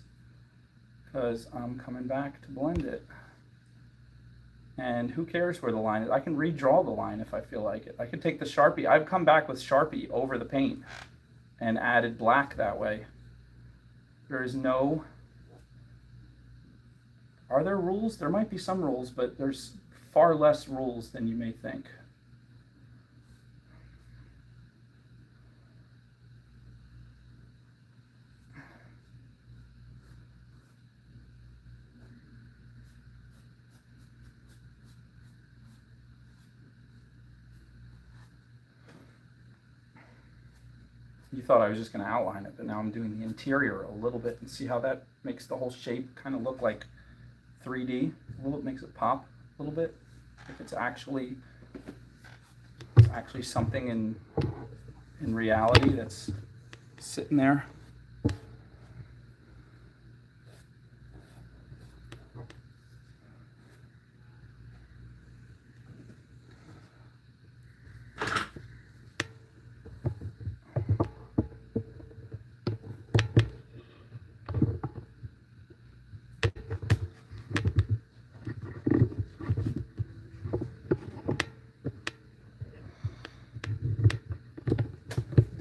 because I'm coming back to blend it. And who cares where the line is? I can redraw the line if I feel like it. I could take the Sharpie. I've come back with Sharpie over the paint and added black that way. There is no... Are there rules? There might be some rules, but there's far less rules than you may think. You thought I was just going to outline it, but now I'm doing the interior a little bit and see how that makes the whole shape kind of look like 3D. A little, makes it pop a little bit. If it's actually something in reality that's sitting there.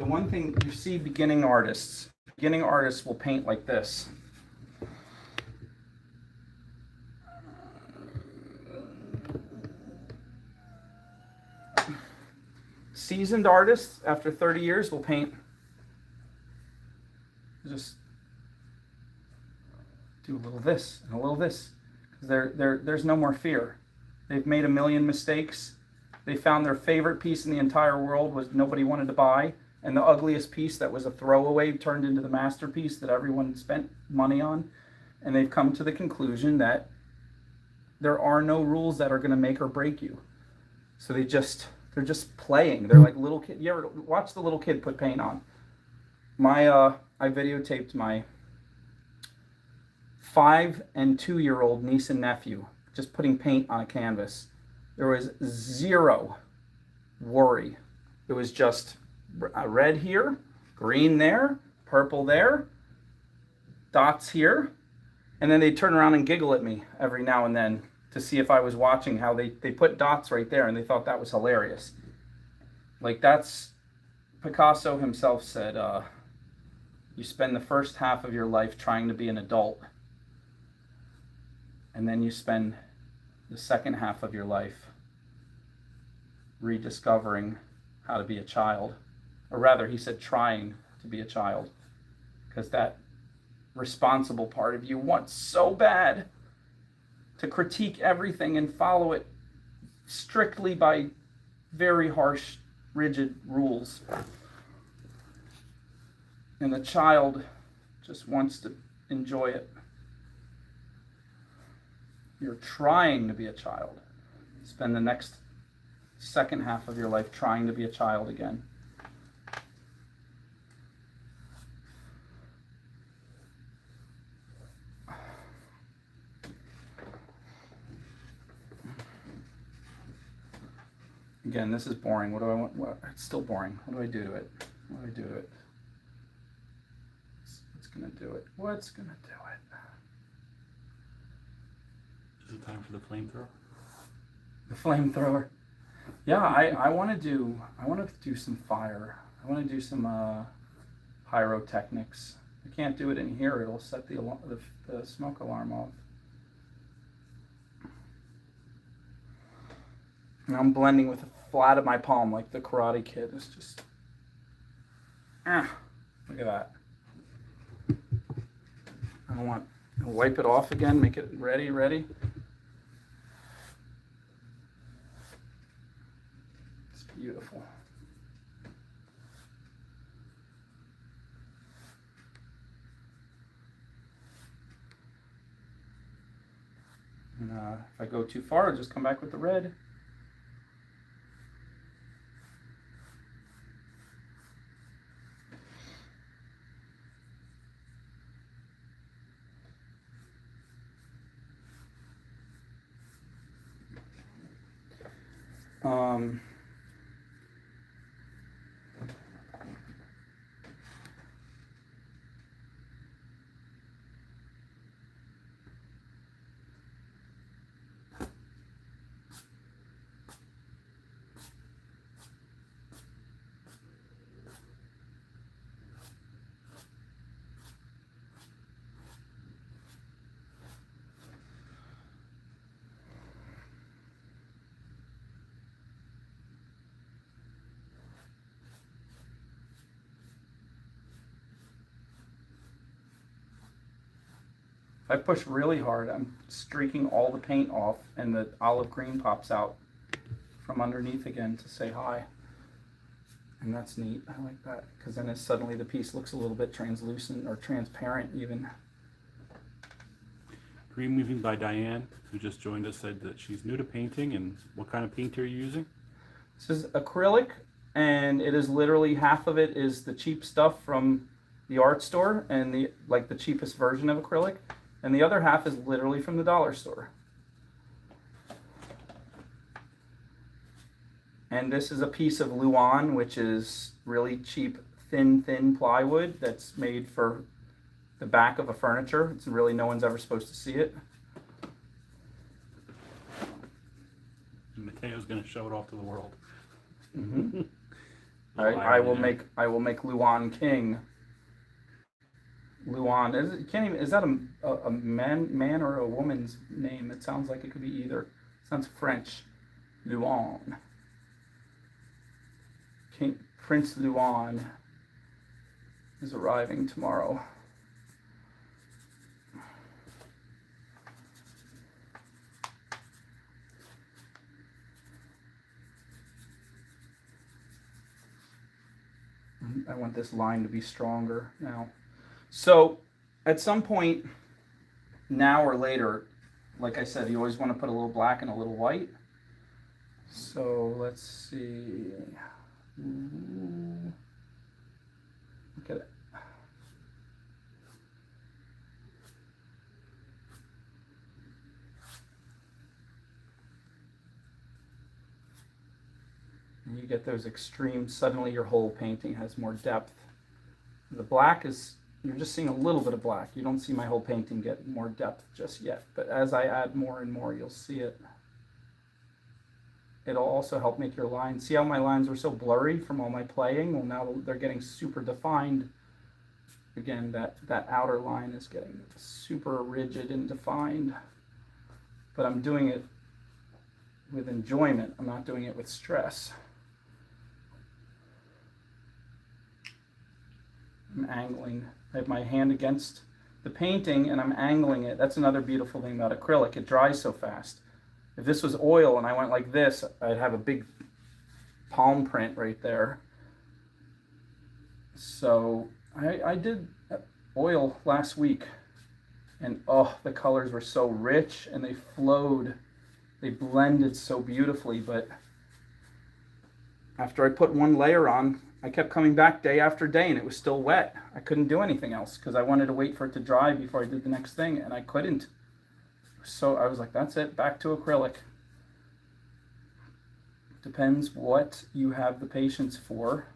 One thing you see beginning artists will paint like this. Seasoned artists after 30 years will paint, just do a little this and a little this, because there's no more fear. They've made a million mistakes. They found their favorite piece in the entire world was nobody wanted to buy. And the ugliest piece that was a throwaway turned into the masterpiece that everyone spent money on. And they've come to the conclusion that there are no rules that are going to make or break you. So they're just playing. They're like little kid. You ever watch the little kid put paint on? I videotaped my 5 and 2-year-old niece and nephew just putting paint on a canvas. There was zero worry. It was just red here, green there, purple there, dots here, and then they'd turn around and giggle at me every now and then to see if I was watching how they put dots right there, and they thought that was hilarious. Like, that's, Picasso himself said, you spend the first half of your life trying to be an adult, and then you spend the second half of your life rediscovering how to be a child. Or rather, he said trying to be a child, because that responsible part of you wants so bad to critique everything and follow it strictly by very harsh, rigid rules. And the child just wants to enjoy it. You're trying to be a child. Spend the next second half of your life trying to be a child again. Again, this is boring. What do I want? It's still boring. What do I do to it? What do I do to it? What's gonna do it? What's gonna do it? Is it time for the flamethrower? The flamethrower. Yeah, I want to do some fire. I want to do some pyrotechnics. I can't do it in here. It'll set the smoke alarm off. And I'm blending with the flat of my palm like the Karate Kid. It's just, look at that. I want to wipe it off again, make it ready. It's beautiful. And if I go too far, I'll just come back with the red. If I push really hard, I'm streaking all the paint off and the olive green pops out from underneath again to say hi. And that's neat. I like that because then suddenly the piece looks a little bit translucent or transparent even. Green Weaving by Diane, who just joined us, said that she's new to painting. And what kind of paint are you using? This is acrylic, and it is literally half of it is the cheap stuff from the art store and the cheapest version of acrylic. And the other half is literally from the dollar store. And this is a piece of Luan, which is really cheap, thin plywood that's made for the back of a furniture. It's really, no one's ever supposed to see it. And Mateo's going to show it off to the world. Mm-hmm. I will make Luan king. Luan is that a man or a woman's name? It sounds like it could be either. It sounds French. Luan. Prince Luan is arriving tomorrow. I want this line to be stronger now. So at some point, now or later, like I said, you always want to put a little black and a little white. So let's see. Ooh. Look at it. And you get those extremes. Suddenly your whole painting has more depth. The black is, you're just seeing a little bit of black. You don't see my whole painting get more depth just yet. But as I add more and more, you'll see it. It'll also help make your lines. See how my lines were so blurry from all my playing? Well, now they're getting super defined. Again, that outer line is getting super rigid and defined. But I'm doing it with enjoyment. I'm not doing it with stress. I'm angling. I have my hand against the painting and I'm angling it. That's another beautiful thing about acrylic. It dries so fast. If this was oil and I went like this, I'd have a big palm print right there. So I did oil last week, and oh, the colors were so rich and they flowed. They blended so beautifully, but after I put one layer on, I kept coming back day after day and it was still wet. I couldn't do anything else because I wanted to wait for it to dry before I did the next thing, and I couldn't. So I was like, that's it, back to acrylic. Depends what you have the patience for.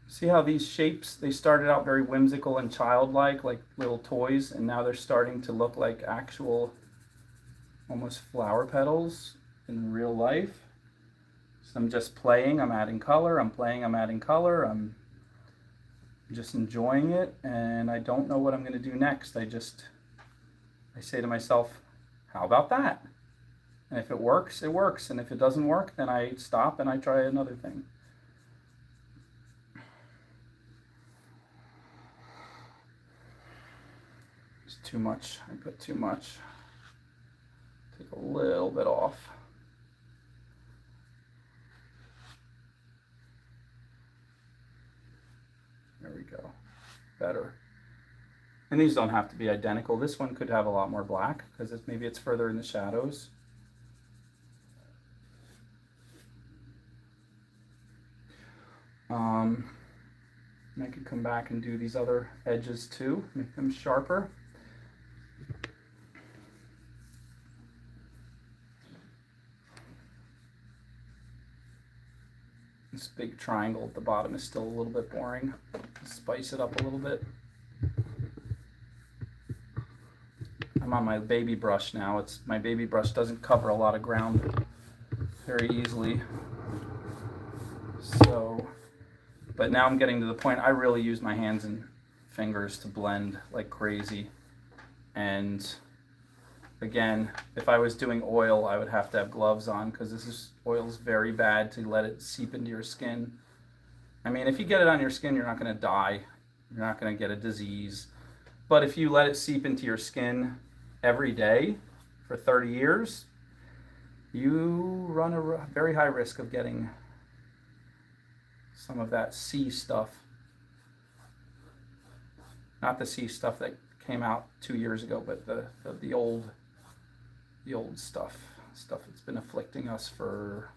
See how these shapes, they started out very whimsical and childlike, like little toys, and now they're starting to look like actual, almost flower petals in real life. So I'm just playing, I'm adding color, I'm playing, I'm adding color, I'm just enjoying it, and I don't know what I'm going to do next. I say to myself, how about that? And if it works, it works, and if it doesn't work, then I stop and I try another thing. Too much. I put too much. Take a little bit off. There we go. Better. And these don't have to be identical. This one could have a lot more black because maybe it's further in the shadows. And I could come back and do these other edges too, make them sharper. This big triangle at the bottom is still a little bit boring. Spice it up a little bit. I'm on my baby brush now. My baby brush doesn't cover a lot of ground very easily. So, but now I'm getting to the point I really use my hands and fingers to blend like crazy. And again, if I was doing oil, I would have to have gloves on because oil is very bad to let it seep into your skin. I mean, if you get it on your skin, you're not going to die. You're not going to get a disease. But if you let it seep into your skin every day for 30 years, you run a very high risk of getting some of that C stuff. Not the C stuff that came out 2 years ago, but the old stuff that's been afflicting us for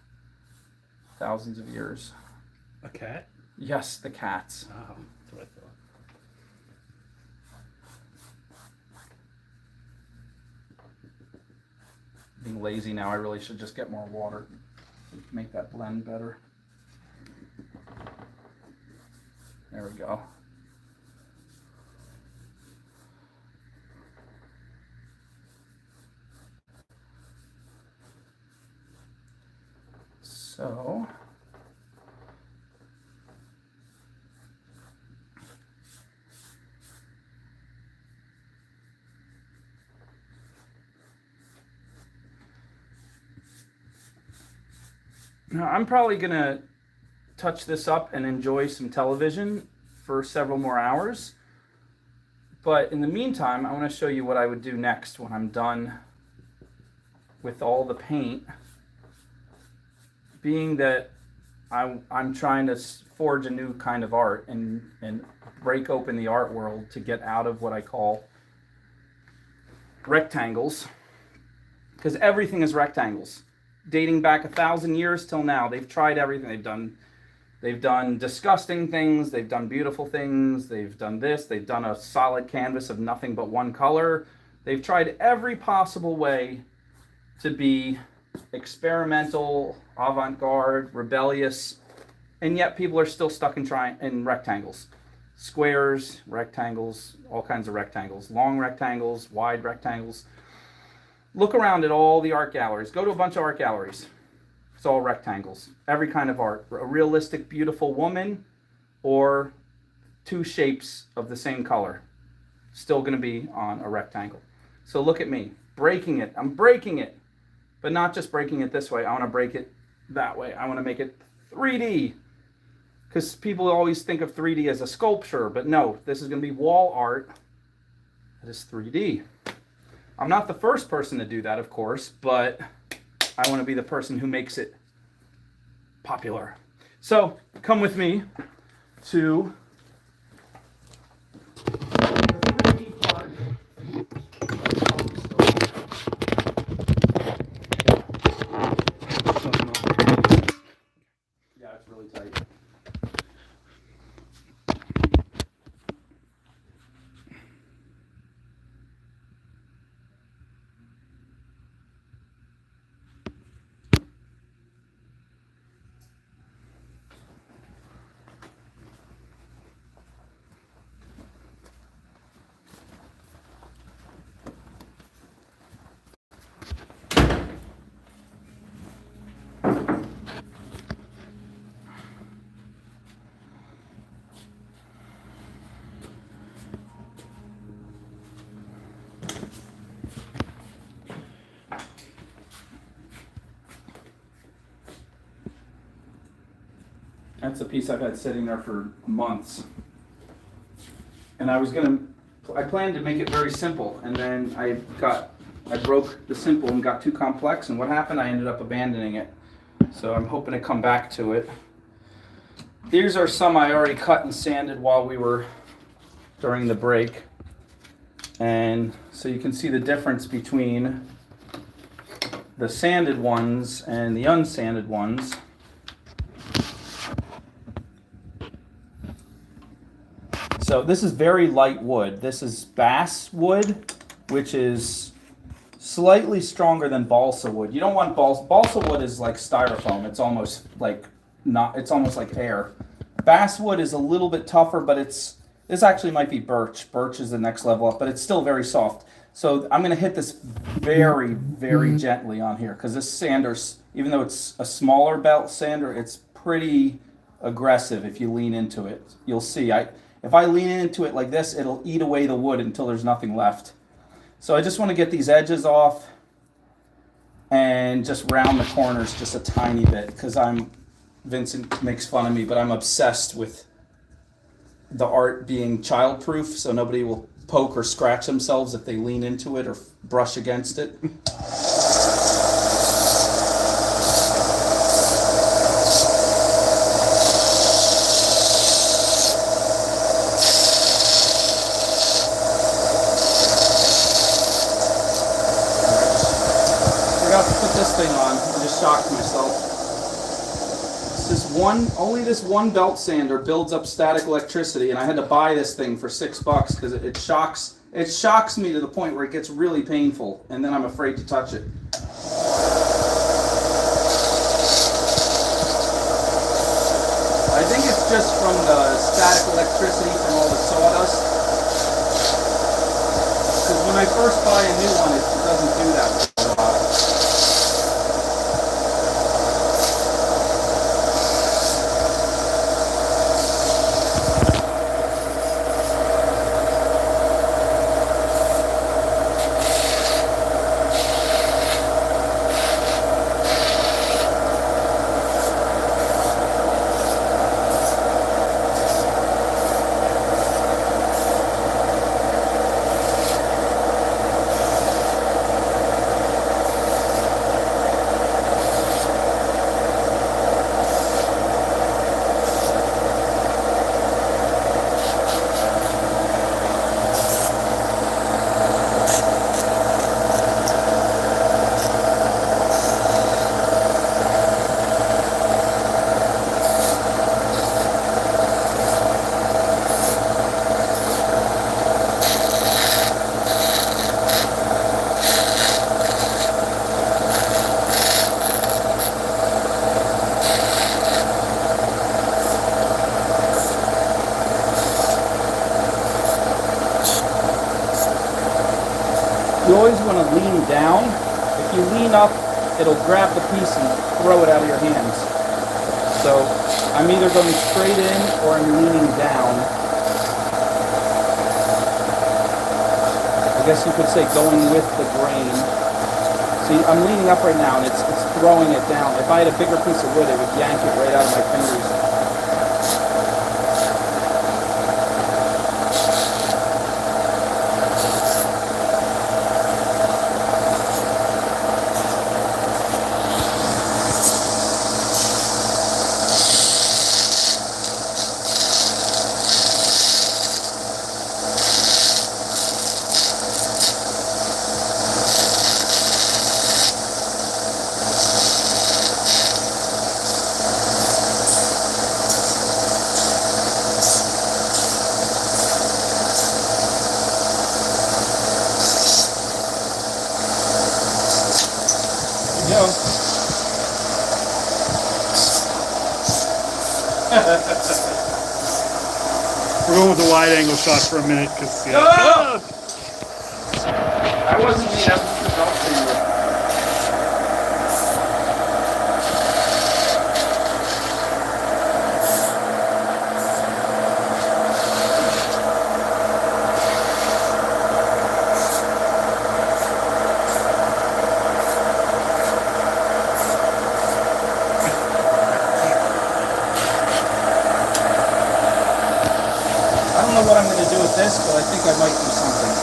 thousands of years. A cat? Yes, the cats. Oh, that's what I thought. Being lazy now, I really should just get more water to make that blend better. There we go. So, now I'm probably going to touch this up and enjoy some television for several more hours. But in the meantime, I want to show you what I would do next when I'm done with all the paint. Being that I'm trying to forge a new kind of art and break open the art world to get out of what I call rectangles, because everything is rectangles. Dating back 1,000 years till now, they've tried everything. They've done disgusting things, they've done beautiful things, they've done this, they've done a solid canvas of nothing but one color. They've tried every possible way to be experimental, avant-garde, rebellious, and yet people are still stuck in rectangles. Squares, rectangles, all kinds of rectangles. Long rectangles, wide rectangles. Look around at all the art galleries. Go to a bunch of art galleries. It's all rectangles. Every kind of art. A realistic, beautiful woman or two shapes of the same color. Still going to be on a rectangle. So look at me. Breaking it. I'm breaking it. But not just breaking it this way. I want to break it that way. I want to make it 3D. Because people always think of 3D as a sculpture. But no, this is going to be wall art that is 3D. I'm not the first person to do that, of course, but I want to be the person who makes it popular. So come with me to the 3D part. Yeah, it's really tight. That's a piece I've had sitting there for months. And I planned to make it very simple, and then I broke the simple and got too complex, and what happened? I ended up abandoning it. So I'm hoping to come back to it. These are some I already cut and sanded while we were during the break. And so you can see the difference between the sanded ones and the unsanded ones. So this is very light wood. This is bass wood, which is slightly stronger than balsa wood. You don't want balsa wood is like styrofoam. It's almost like it's almost like air. Basswood is a little bit tougher, but this actually might be birch. Birch is the next level up, but it's still very soft. So I'm going to hit this very, very gently on here because this sander, even though it's a smaller belt sander, it's pretty aggressive if you lean into it. You'll see. If I lean into it like this, it'll eat away the wood until there's nothing left. So I just want to get these edges off and just round the corners just a tiny bit because Vincent makes fun of me, but I'm obsessed with the art being childproof, so nobody will poke or scratch themselves if they lean into it or brush against it. This thing on, I just shocked myself. Only this one belt sander builds up static electricity, and I had to buy this thing for $6 because it shocks me to the point where it gets really painful, and then I'm afraid to touch it. I think it's just from the static electricity from all the sawdust. Because when I first buy a new one, it doesn't do that for a while. You always want to lean down. If you lean up, it'll grab the piece and throw it out of your hands. So I'm either going straight in or I'm leaning down. I guess you could say going with the grain. See, I'm leaning up right now and it's throwing it down. If I had a bigger piece of wood, it would yank it right out of my fingers. We're going with the wide angle shot for a minute because No! That wasn't me, that was the golf finger. I don't know what I'm going to do with this, but I think I might do something.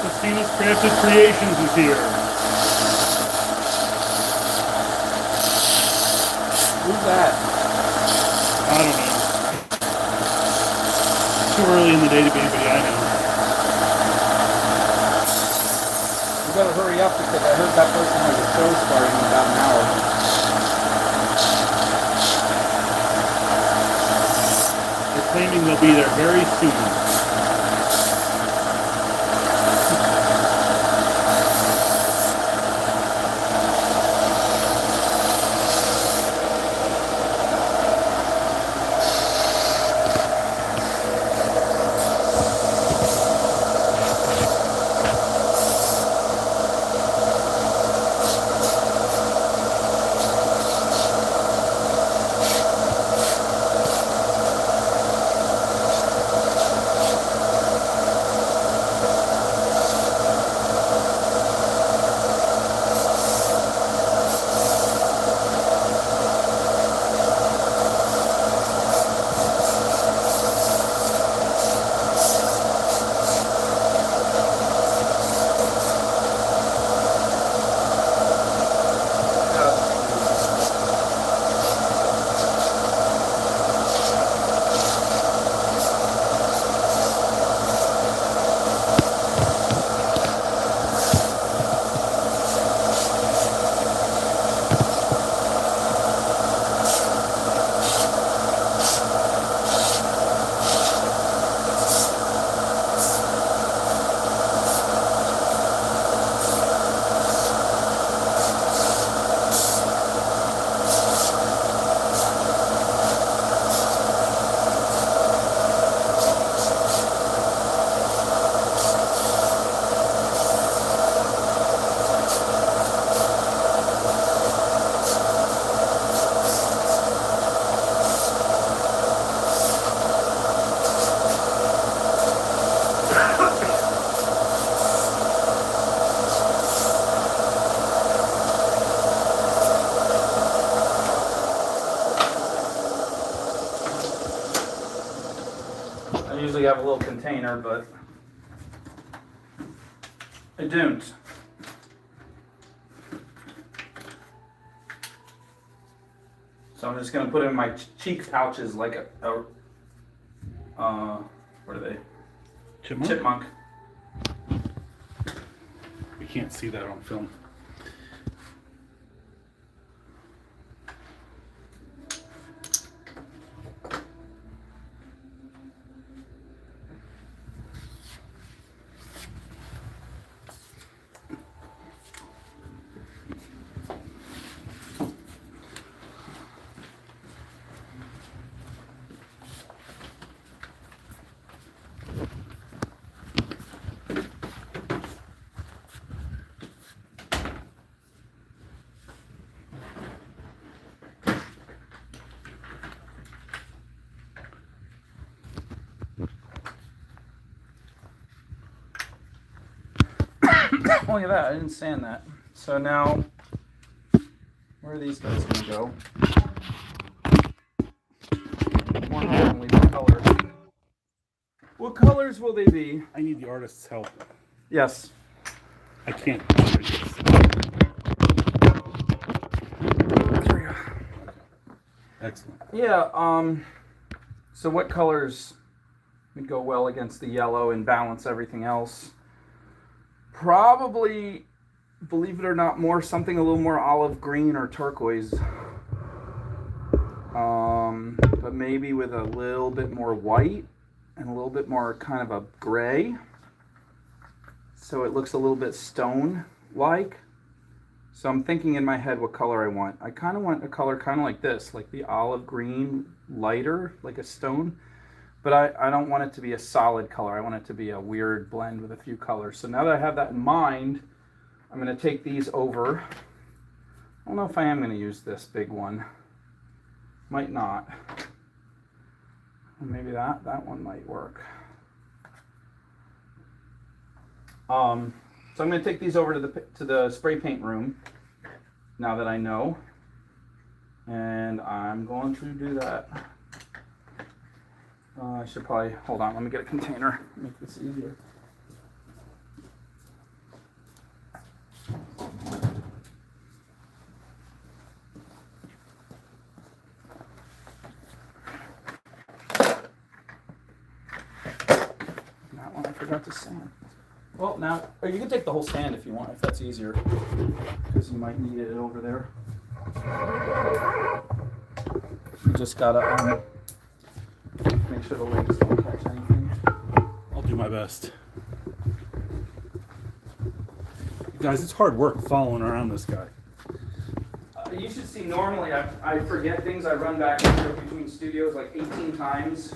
Christina's Crafted Creations is here. Who's that? I don't know. Too early in the day to be anybody I know. We better hurry up because I heard that person has a show starting in about an hour. They're claiming they'll be there very soon. I usually have a little container, but I don't. So I'm just gonna put it in my cheek pouches like what are they? Chipmunk? Chipmunk. You can't see that on film. Oh, look at that, I didn't sand that. So now, where are these guys gonna go? More importantly, what color? What colors will they be? I need the artist's help. Yes. I can't. Excellent. Yeah, so what colors would go well against the yellow and balance everything else? Probably, believe it or not, something a little more olive green or turquoise. But maybe with a little bit more white and a little bit more kind of a gray. So it looks a little bit stone-like. So I'm thinking in my head what color I want. I kind of want a color kind of like this, like the olive green, lighter, like a stone. But I don't want it to be a solid color. I want it to be a weird blend with a few colors. So now that I have that in mind, I'm going to take these over. I don't know if I am going to use this big one. Might not. Maybe that one might work. So I'm going to take these over to the spray paint room now that I know. And I'm going to do that. I should probably, hold on, let me get a container, make this easier. That one I forgot to sand. Well, now, or you can take the whole stand if you want, if that's easier, because you might need it over there. You just gotta, make sure the legs don't catch anything. I'll do my best. You guys, it's hard work following around this guy. You should see, normally I forget things. I run back and forth between studios like 18 times.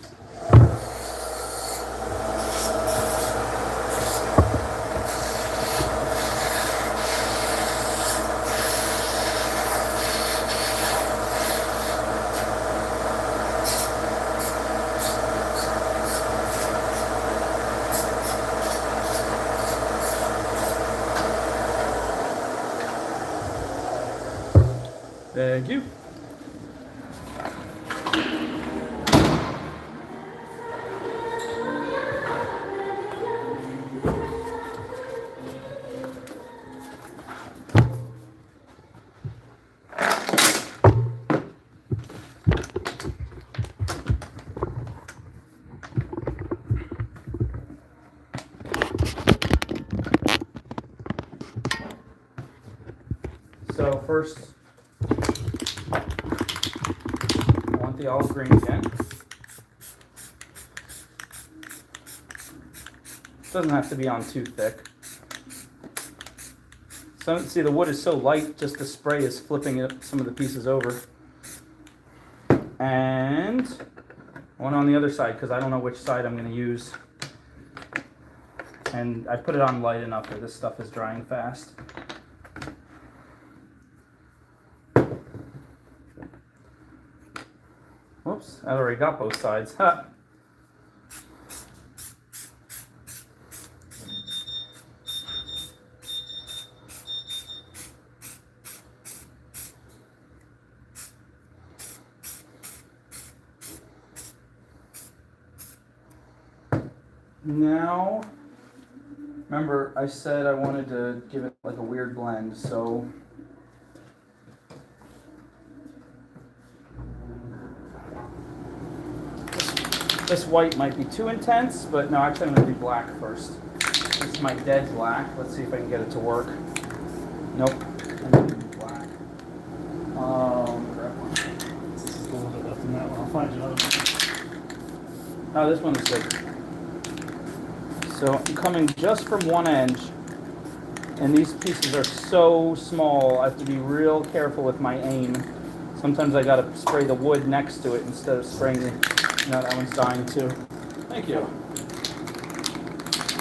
Thank you. So first, I want the olive green again. Doesn't have to be on too thick. So see, the wood is so light, just the spray is flipping some of the pieces over. And one on the other side, because I don't know which side I'm going to use. And I put it on light enough that this stuff is drying fast. Whoops, I already got both sides. Ha. Now, Remember, I said I wanted to give it like a weird blend, so this white might be too intense, but no, actually I'm going to do black first. This is my dead black. Let's see if I can get it to work. Nope. I'm going to do black. Grab one. This is a little bit left in that one. I'll find you another one. Oh, this one is good. So I'm coming just from one end, and these pieces are so small, I have to be real careful with my aim. Sometimes I gotta spray the wood next to it instead of spraying the, no, that one's dying too. Thank you.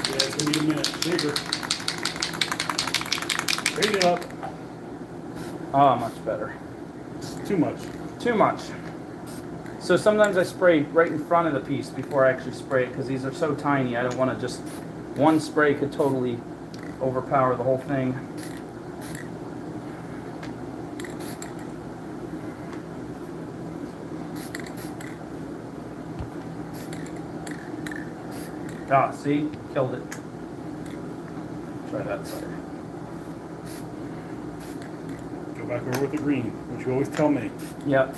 Yeah, it's gonna be a minute. Bigger. Bring it up. Ah, much better. Too much. Too much. So sometimes I spray right in front of the piece before I actually spray it, because these are so tiny, I don't want to just, one spray could totally overpower the whole thing. Ah, see? Killed it. Try that side. Go back over with the green, which you always tell me. Yep.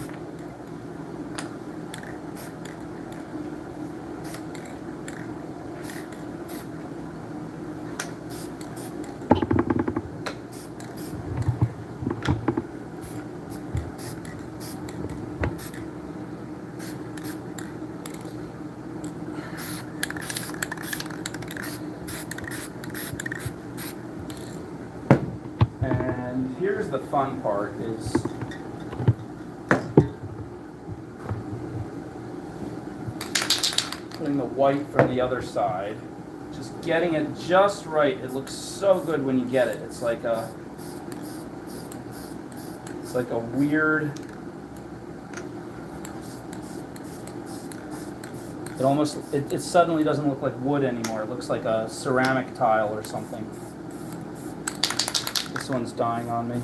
And here's the fun part is putting the white from the other side, just getting it just right. It looks so good when you get it. It's like a weird, it suddenly doesn't look like wood anymore. It looks like a ceramic tile or something. This one's dying on me.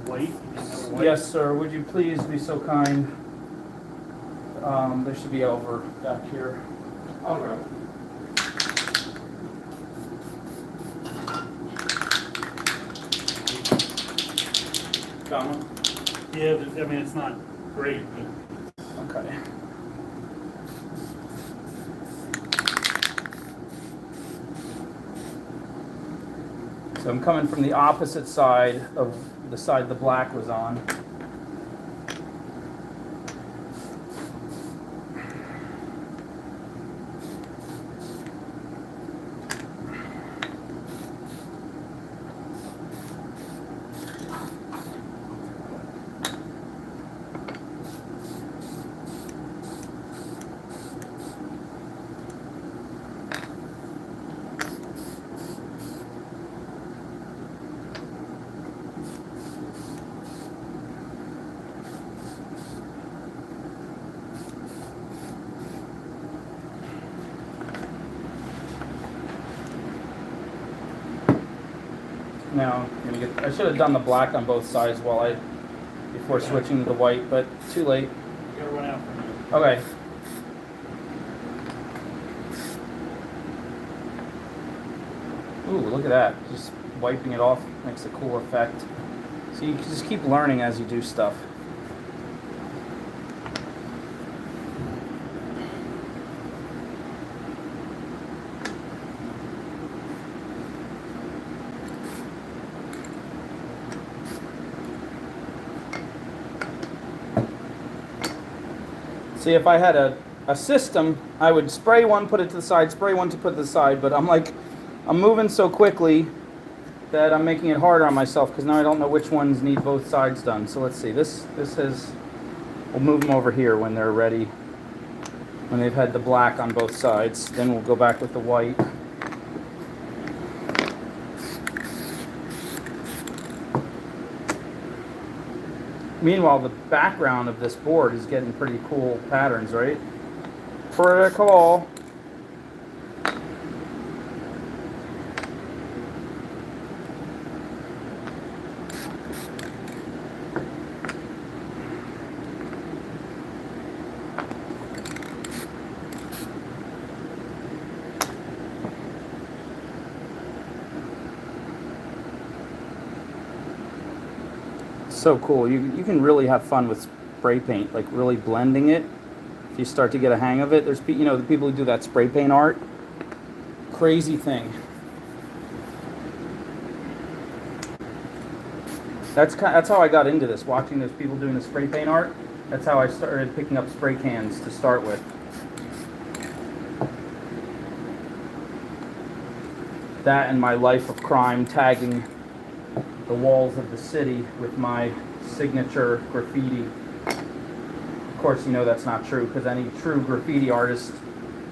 White. White. Yes, sir. Would you please be so kind? There should be over back here. I'll grab it. Got one? Yeah, I mean, it's not great, but Okay. So I'm coming from the opposite side of the side the black was on. Now, I'm gonna I should have done the black on both sides before switching to the white, but too late. you gotta run out for me. Okay. Ooh, look at that. Just wiping it off makes a cool effect. So you can just keep learning as you do stuff. See, if I had a system, I would spray one, put it to the side, spray one to put to the side, but I'm moving so quickly that I'm making it harder on myself because now I don't know which ones need both sides done. So let's see, we'll move them over here when they're ready, when they've had the black on both sides. Then we'll go back with the white. Meanwhile, the background of this board is getting pretty cool patterns, right? Pretty cool. so cool. You can really have fun with spray paint, like really blending it. If you start to get a hang of it, there's the people who do that spray paint art. Crazy thing. That's how I got into this, watching those people doing the spray paint art. That's how I started picking up spray cans to start with. That and my life of crime, tagging the walls of the city with my signature graffiti. Of course, that's not true, because any true graffiti artist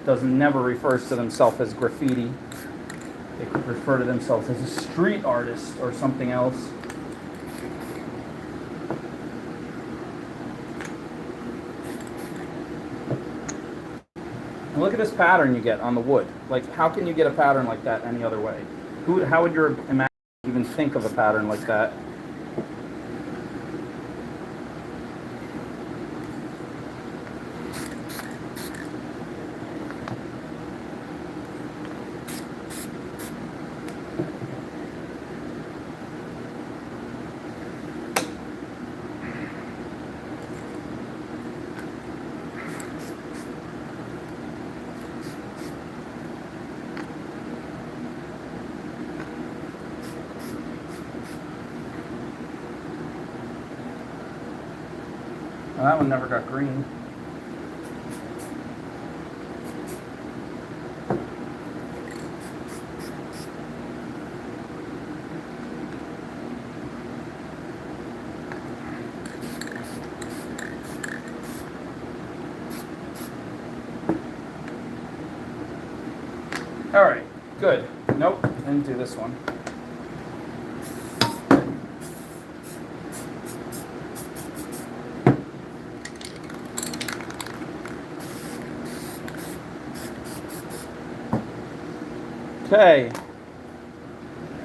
never refers to themselves as graffiti. They could refer to themselves as a street artist or something else. And look at this pattern you get on the wood. Like, how can you get a pattern like that any other way? How would your imagination even think of a pattern like that? Well, that one never got green. All right, good. Nope, didn't do this one. Okay,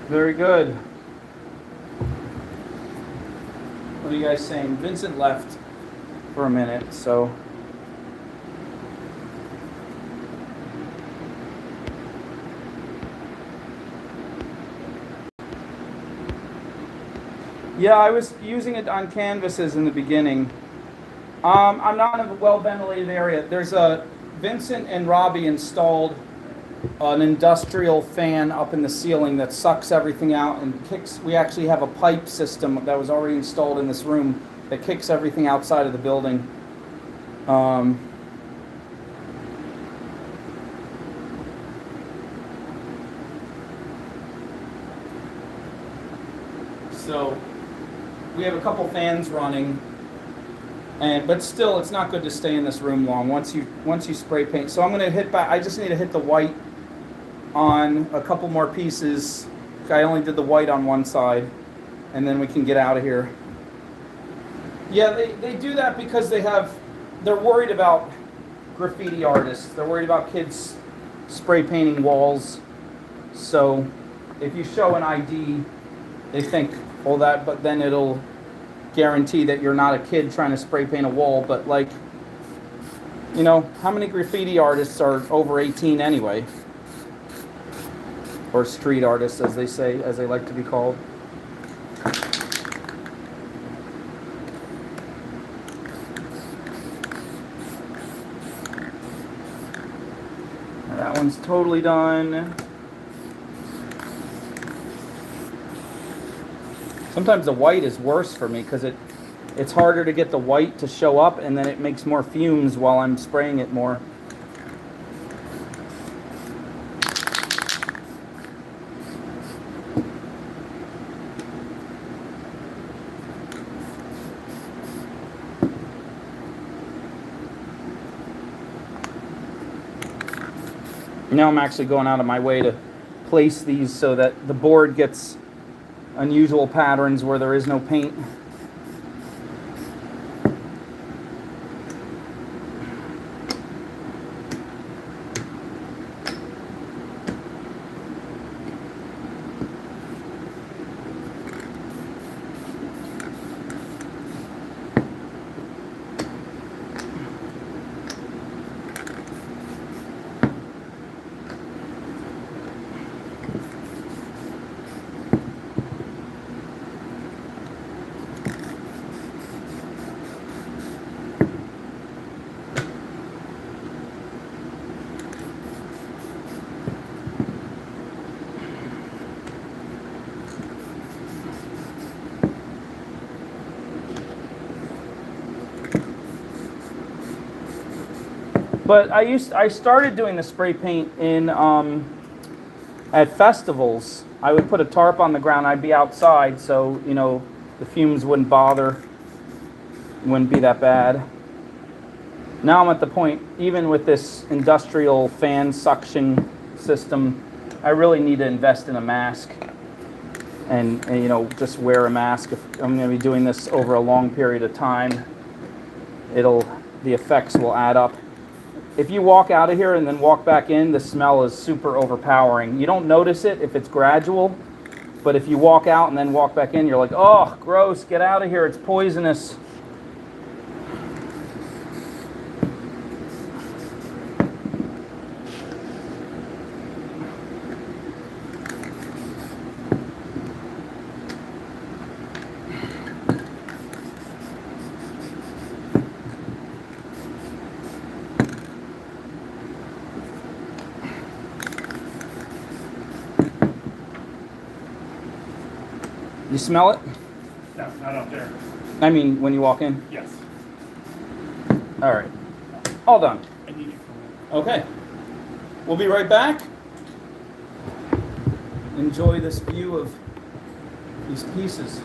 very good. What are you guys saying? Vincent left for a minute, so. Yeah, I was using it on canvases in the beginning. I'm not in a well-ventilated area. There's Vincent and Robbie installed an industrial fan up in the ceiling that sucks everything out and kicks. We actually have a pipe system that was already installed in this room that kicks everything outside of the building. So we have a couple fans running, but still, it's not good to stay in this room long once you spray paint. So I'm going to hit back. I just need to hit the white on a couple more pieces. I only did the white on one side, and then we can get out of here. Yeah, they do that because they're worried about graffiti artists. They're worried about kids spray painting walls. So if you show an ID, they think, well, but then it'll guarantee that you're not a kid trying to spray paint a wall. But how many graffiti artists are over 18 anyway? Or street artists, as they like to be called. That one's totally done. Sometimes the white is worse for me because it's harder to get the white to show up, and then it makes more fumes while I'm spraying it more. Now I'm actually going out of my way to place these so that the board gets unusual patterns where there is no paint. But I started doing the spray paint in at festivals. I would put a tarp on the ground. I'd be outside, so the fumes wouldn't bother. Wouldn't be that bad. Now I'm at the point, even with this industrial fan suction system, I really need to invest in a mask and just wear a mask. If I'm going to be doing this over a long period of time, the effects will add up. If you walk out of here and then walk back in, the smell is super overpowering. You don't notice it if it's gradual, but if you walk out and then walk back in, you're like, oh, gross, get out of here, it's poisonous. You smell it? No, not up there. I mean, when you walk in? Yes. All right. All done. I need it. Okay. We'll be right back. Enjoy this view of these pieces.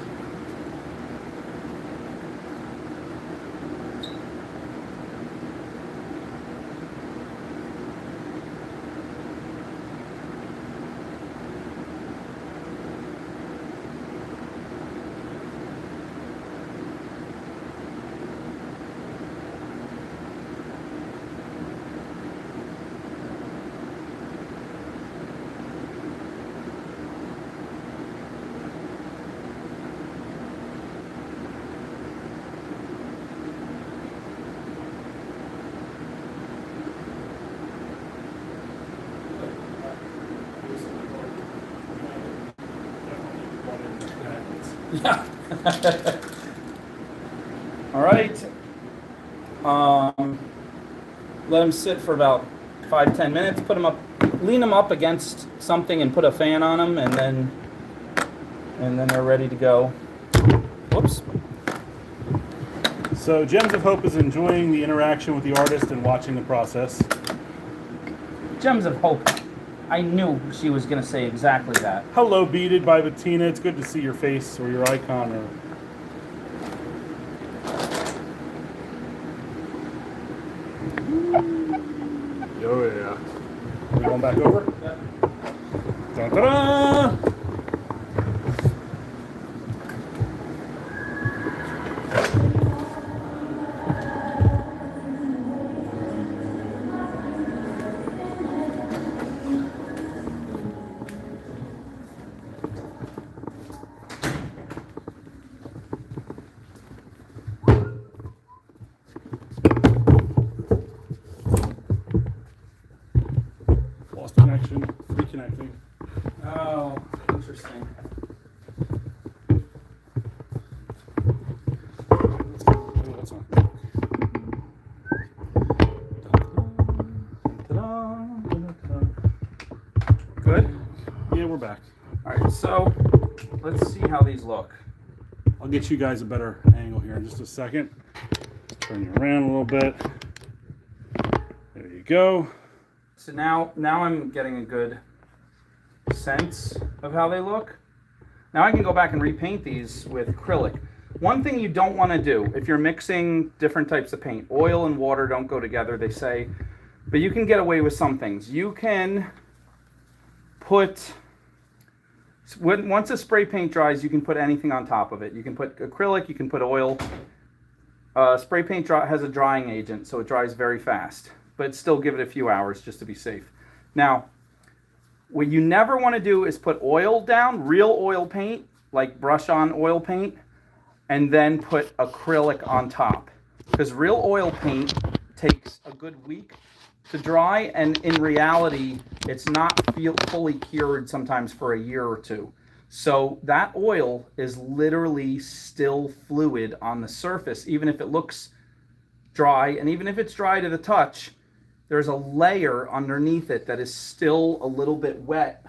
Yeah. All right. Let them sit for about 5-10 minutes. Put them up, lean them up against something, and put a fan on them, and then they're ready to go. Whoops. So Gems of Hope is enjoying the interaction with the artist and watching the process. Gems of Hope. I knew she was going to say exactly that. Hello, Beaded by Bettina. It's good to see your face or your icon. Oh yeah. Are we going back over? Yep. Dun-da-da! Lost connection. Reconnecting. Oh, interesting. Oh, that's not Good? Yeah, we're back. All right, so let's see how these look. I'll get you guys a better angle here in just a second. Turn you around a little bit. There you go. So now I'm getting a good sense of how they look. Now I can go back and repaint these with acrylic. One thing you don't want to do if you're mixing different types of paint, oil and water don't go together, they say, but you can get away with some things. You can put, once a spray paint dries, you can put anything on top of it. You can put acrylic, you can put oil. Spray paint has a drying agent, so it dries very fast, but still give it a few hours just to be safe. Now, what you never want to do is put oil down, real oil paint, like brush on oil paint, and then put acrylic on top. Because real oil paint takes a good week to dry, and in reality, it's not fully cured sometimes for a year or two. So that oil is literally still fluid on the surface, even if it looks dry, and even if it's dry to the touch, there's a layer underneath it that is still a little bit wet.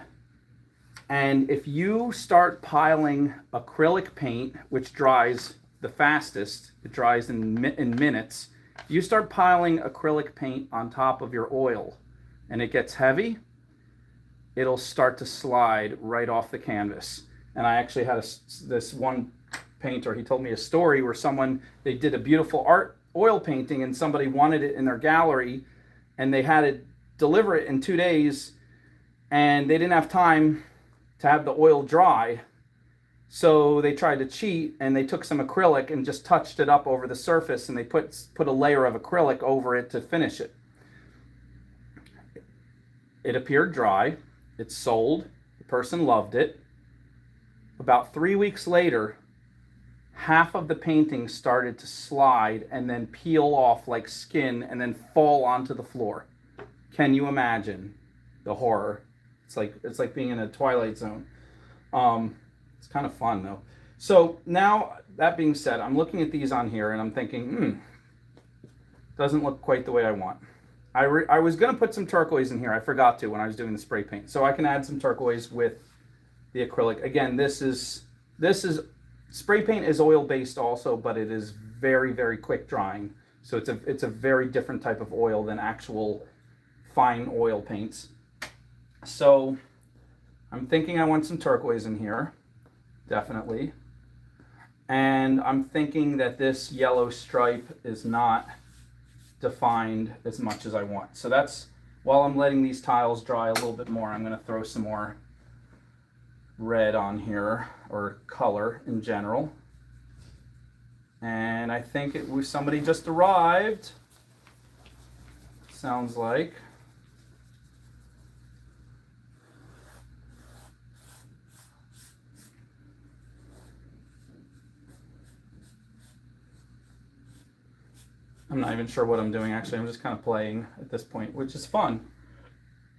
And if you start piling acrylic paint, which dries the fastest, it dries in minutes, You start piling acrylic paint on top of your oil and it gets heavy, it'll start to slide right off the canvas. And I actually had this one painter, he told me a story where they did a beautiful art oil painting and somebody wanted it in their gallery and they had to deliver it in 2 days and they didn't have time to have the oil dry. So they tried to cheat and they took some acrylic and just touched it up over the surface and they put a layer of acrylic over it to finish it. It appeared dry. It sold. The person loved it. About 3 weeks later, half of the painting started to slide and then peel off like skin and then fall onto the floor. Can you imagine the horror? It's like being in a Twilight Zone. It's kind of fun though. So now, that being said, I'm looking at these on here and I'm thinking, doesn't look quite the way I want. I was going to put some turquoise in here. I forgot to when I was doing the spray paint. So I can add some turquoise with the acrylic. Again, this is spray paint is oil based also, but it is very, very quick drying. So it's a very different type of oil than actual fine oil paints. So I'm thinking I want some turquoise in here, definitely. And I'm thinking that this yellow stripe is not defined as much as I want. So that's, while I'm letting these tiles dry a little bit more, I'm going to throw some more red on here, or color in general. And I think somebody just arrived, sounds like. I'm not even sure what I'm doing, actually. I'm just kind of playing at this point, which is fun.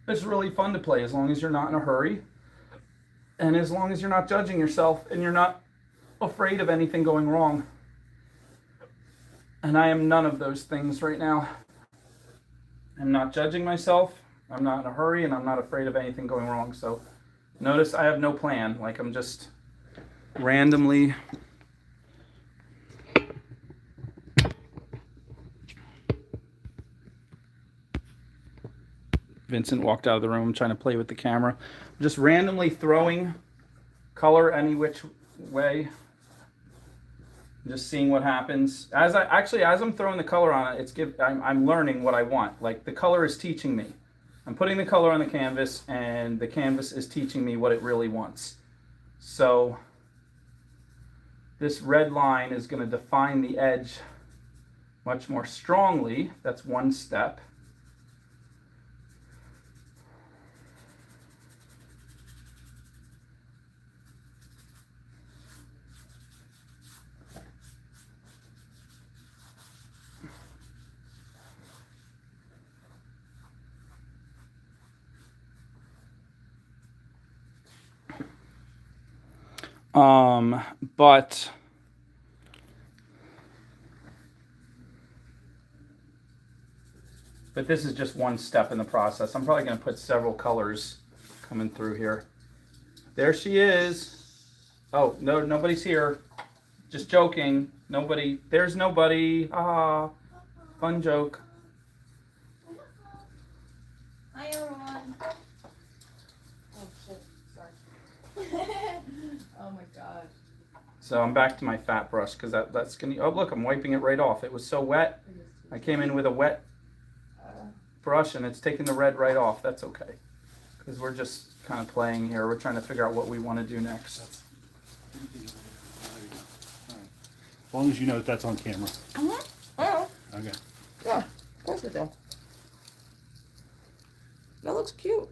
It's really fun to play as long as you're not in a hurry and as long as you're not judging yourself and you're not afraid of anything going wrong. And I am none of those things right now. I'm not judging myself, I'm not in a hurry, and I'm not afraid of anything going wrong. So notice I have no plan, like I'm just randomly Vincent walked out of the room trying to play with the camera. I'm just randomly throwing color any which way. Just seeing what happens. As I'm throwing the color on it, I'm learning what I want. Like the color is teaching me. I'm putting the color on the canvas and the canvas is teaching me what it really wants. So this red line is going to define the edge much more strongly. That's one step. But this is just one step in the process. I'm probably going to put several colors coming through here. There she is. Oh, no, nobody's here. Just joking. Nobody. There's nobody. Ah, fun joke. Hi, everyone. Oh, shit. Sorry. Oh, my God. So I'm back to my fat brush because that's going to... Oh, look, I'm wiping it right off. It was so wet. I came in with a wet brush and it's taking the red right off. That's okay. Because we're just kind of playing here. We're trying to figure out what we want to do next. As long as you know that's on camera. Oh, Okay. yeah. Of course it does. That looks cute.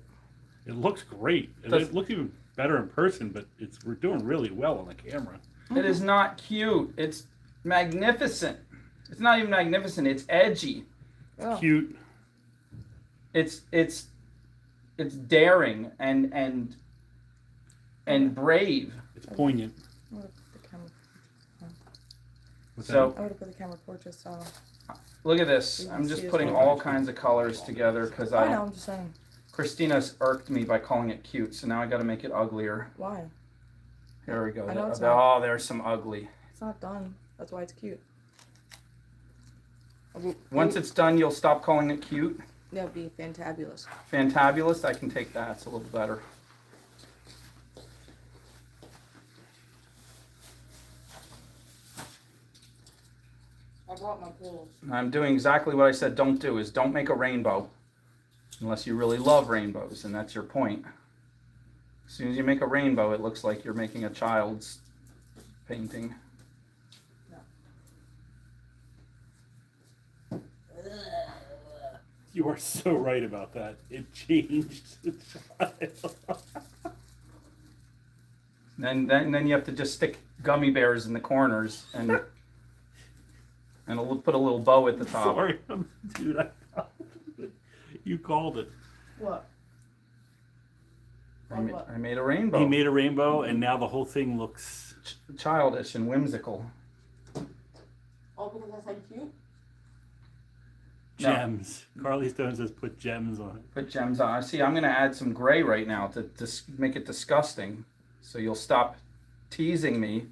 It looks great. It looks even better in person, but we're doing really well on the camera. It is not cute. It's magnificent. It's not even magnificent. It's edgy. Oh. Cute. It's daring and brave. It's poignant. I'm gonna put the camera. What's So I'm gonna put the camera forward just so. look at this. I'm just putting all kinds of colors together because I know. I'm just saying. Christina's irked me by calling it cute, so now I got to make it uglier. Why? Here we go. I know it's Oh, there's some ugly. It's not done. That's why it's cute. Once it's done, you'll stop calling it cute. That would be fantabulous. Fantabulous, I can take that. It's a little better. I brought my pills. I'm doing exactly what I said don't do, is don't make a rainbow. Unless you really love rainbows, and that's your point. As soon as you make a rainbow, it looks like you're making a child's painting. You are so right about that. It changed the child. Then you have to just stick gummy bears in the corners and put a little bow at the top. Sorry, dude. You called it. What? I made a rainbow. He made a rainbow, and now the whole thing looks. Childish and whimsical. Oh, because I said cute? No. Gems. Carly Stone says put gems on it. Put gems on. See, I'm going to add some gray right now to make it disgusting. So you'll stop teasing me.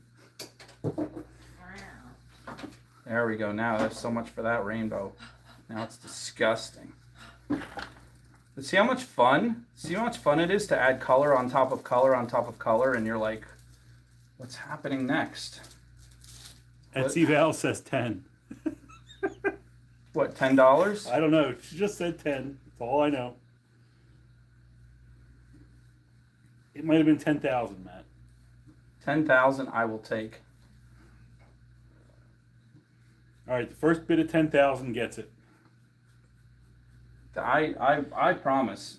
There we go. Now there's so much for that rainbow. Now it's disgusting. But see how much fun it is to add color on top of color on top of color, and you're like, what's happening next? Etsy Val says 10. What, $10? I don't know. She just said 10. That's all I know. It might have been 10,000, Matt. 10,000 I will take. All right, the first bid of 10,000 gets it. I promise.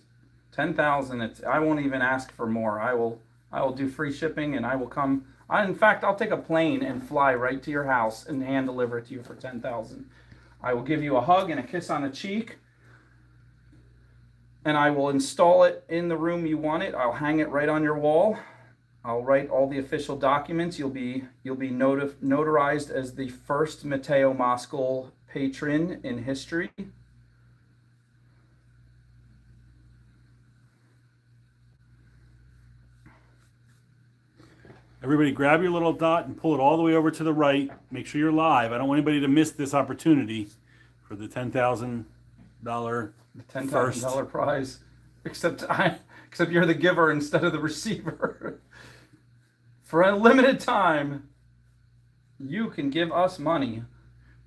10,000, I won't even ask for more. I will do free shipping, and I will come. In fact, I'll take a plane and fly right to your house and hand deliver it to you for 10,000. I will give you a hug and a kiss on the cheek, and I will install it in the room you want it. I'll hang it right on your wall. I'll write all the official documents. You'll be notarized as the first Mateo Moskal patron in history. Everybody grab your little dot and pull it all the way over to the right. Make sure you're live. I don't want anybody to miss this opportunity for the $10,000 $10,000 prize. Except you're the giver instead of the receiver. For a limited time, you can give us money.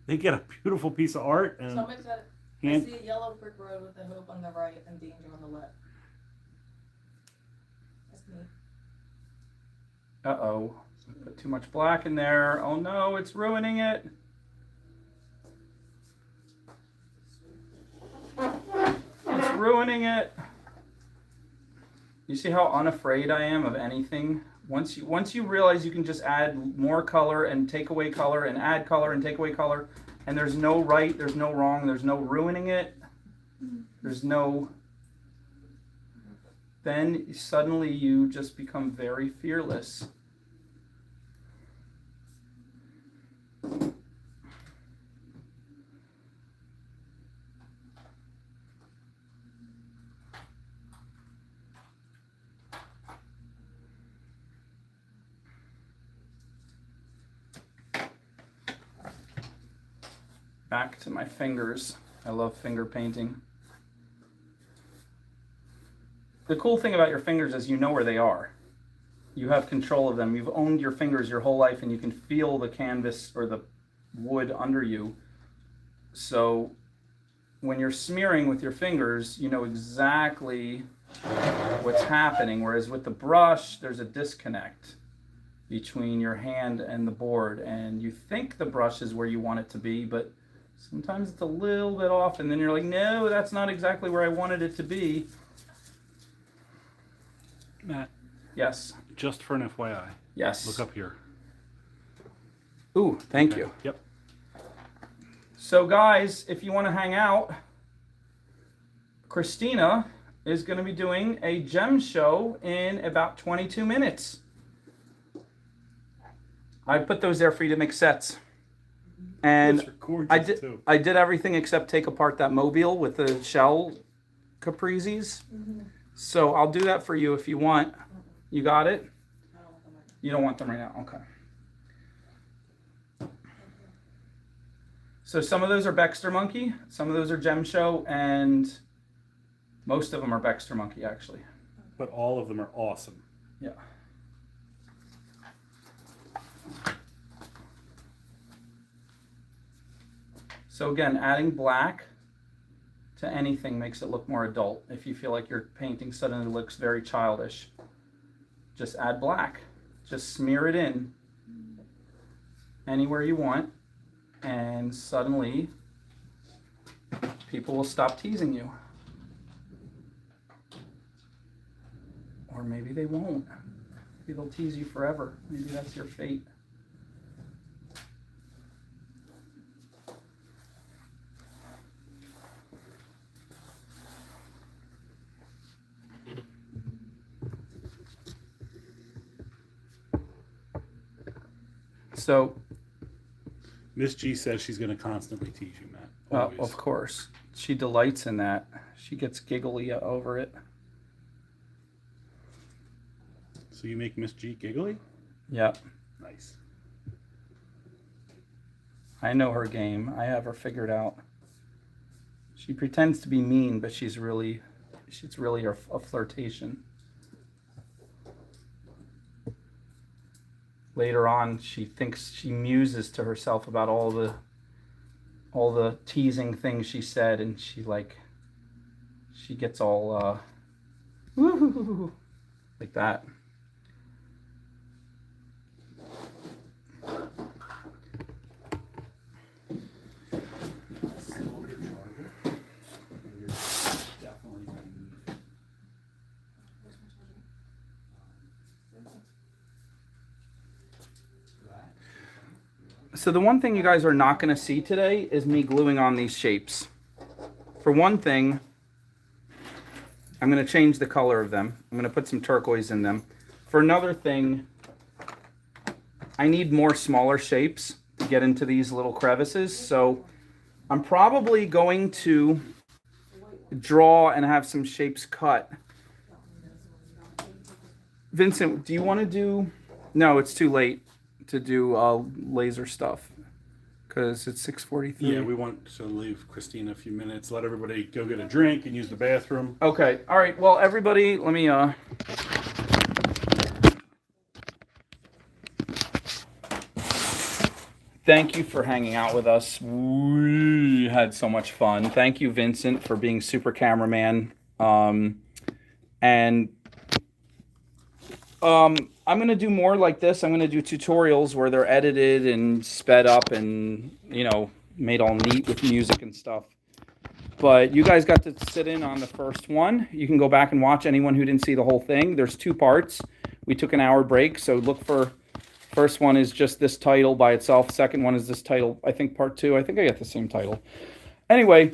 They get a beautiful piece of art and Somebody said, I see a yellow brick road with a hope on the right and danger on the left. That's me. Uh-oh. Put too much black in there. Oh no, it's ruining it. It's ruining it. You see how unafraid I am of anything? Once you realize you can just add more color and take away color and add color and take away color, and there's no right, there's no wrong, there's no ruining it. There's no... Then suddenly you just become very fearless. Back to my fingers. I love finger painting. The cool thing about your fingers is you know where they are. You have control of them. You've owned your fingers your whole life, and you can feel the canvas or the wood under you. So when you're smearing with your fingers, you know exactly what's happening. Whereas with the brush, there's a disconnect between your hand and the board, and you think the brush is where you want it to be, but sometimes it's a little bit off, and then you're like, no, that's not exactly where I wanted it to be. Matt, Yes. just for an FYI, Yes. look up here. Ooh, thank Okay. you. Yep. So guys, if you want to hang out, Christina is going to be doing a gem show in about 22 minutes. I put those there for you to make sets. And Those are gorgeous I did too. I did everything except take apart that mobile with the shell caprices. So I'll do that for you if you want. You got it? You don't want them right now? Okay. So some of those are Baxter Monkey, some of those are Gem Show, and most of them are Baxter Monkey, actually. But all of them are awesome. Yeah. So again, adding black to anything makes it look more adult. If you feel like your painting suddenly looks very childish, just add black. Just smear it in anywhere you want, and suddenly people will stop teasing you. Or maybe they won't. Maybe they'll tease you forever. Maybe that's your fate. So, Miss G says she's going to constantly tease you, Matt. Always. of course, she delights in that. She gets giggly over it. So you make Miss G giggly? Yep. Nice. I know her game. I have her figured out. She pretends to be mean, but she's really a flirtation. Later on, she muses to herself about all the teasing things she said, and she gets all woo like that. So the one thing you guys are not going to see today is me gluing on these shapes. For one thing, I'm going to change the color of them. I'm going to put some turquoise in them. For another thing, I need more smaller shapes to get into these little crevices. So I'm probably going to draw and have some shapes cut. Vincent, do you want to do... No, it's too late to do laser stuff because it's 6:43. Yeah, we want to leave Christina a few minutes, let everybody go get a drink and use the bathroom. Okay, all right. Well, everybody, let me thank you for hanging out with us. We had so much fun. Thank you, Vincent, for being super cameraman. I'm going to do more like this. I'm going to do tutorials where they're edited and sped up and, made all neat with music and stuff. But you guys got to sit in on the first one. You can go back and watch anyone who didn't see the whole thing. There's 2 parts. We took an hour break, so look for... First one is just this title by itself. Second one is this title, I think part 2. I think I got the same title. Anyway,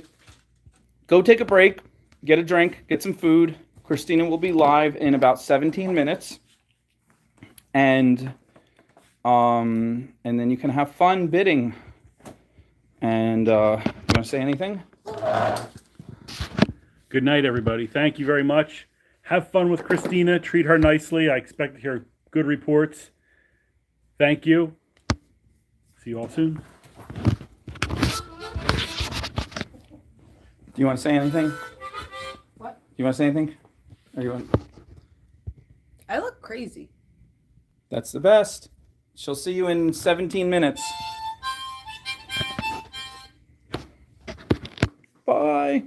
go take a break, get a drink, get some food. Christina will be live in about 17 minutes. And then you can have fun bidding. And you want to say anything? Good night, everybody. Thank you very much. Have fun with Christina. Treat her nicely. I expect to hear good reports. Thank you. See you all soon. Do you want to say anything? What? Do you want to say anything? Or you want... I look crazy. That's the best. She'll see you in 17 minutes. Bye.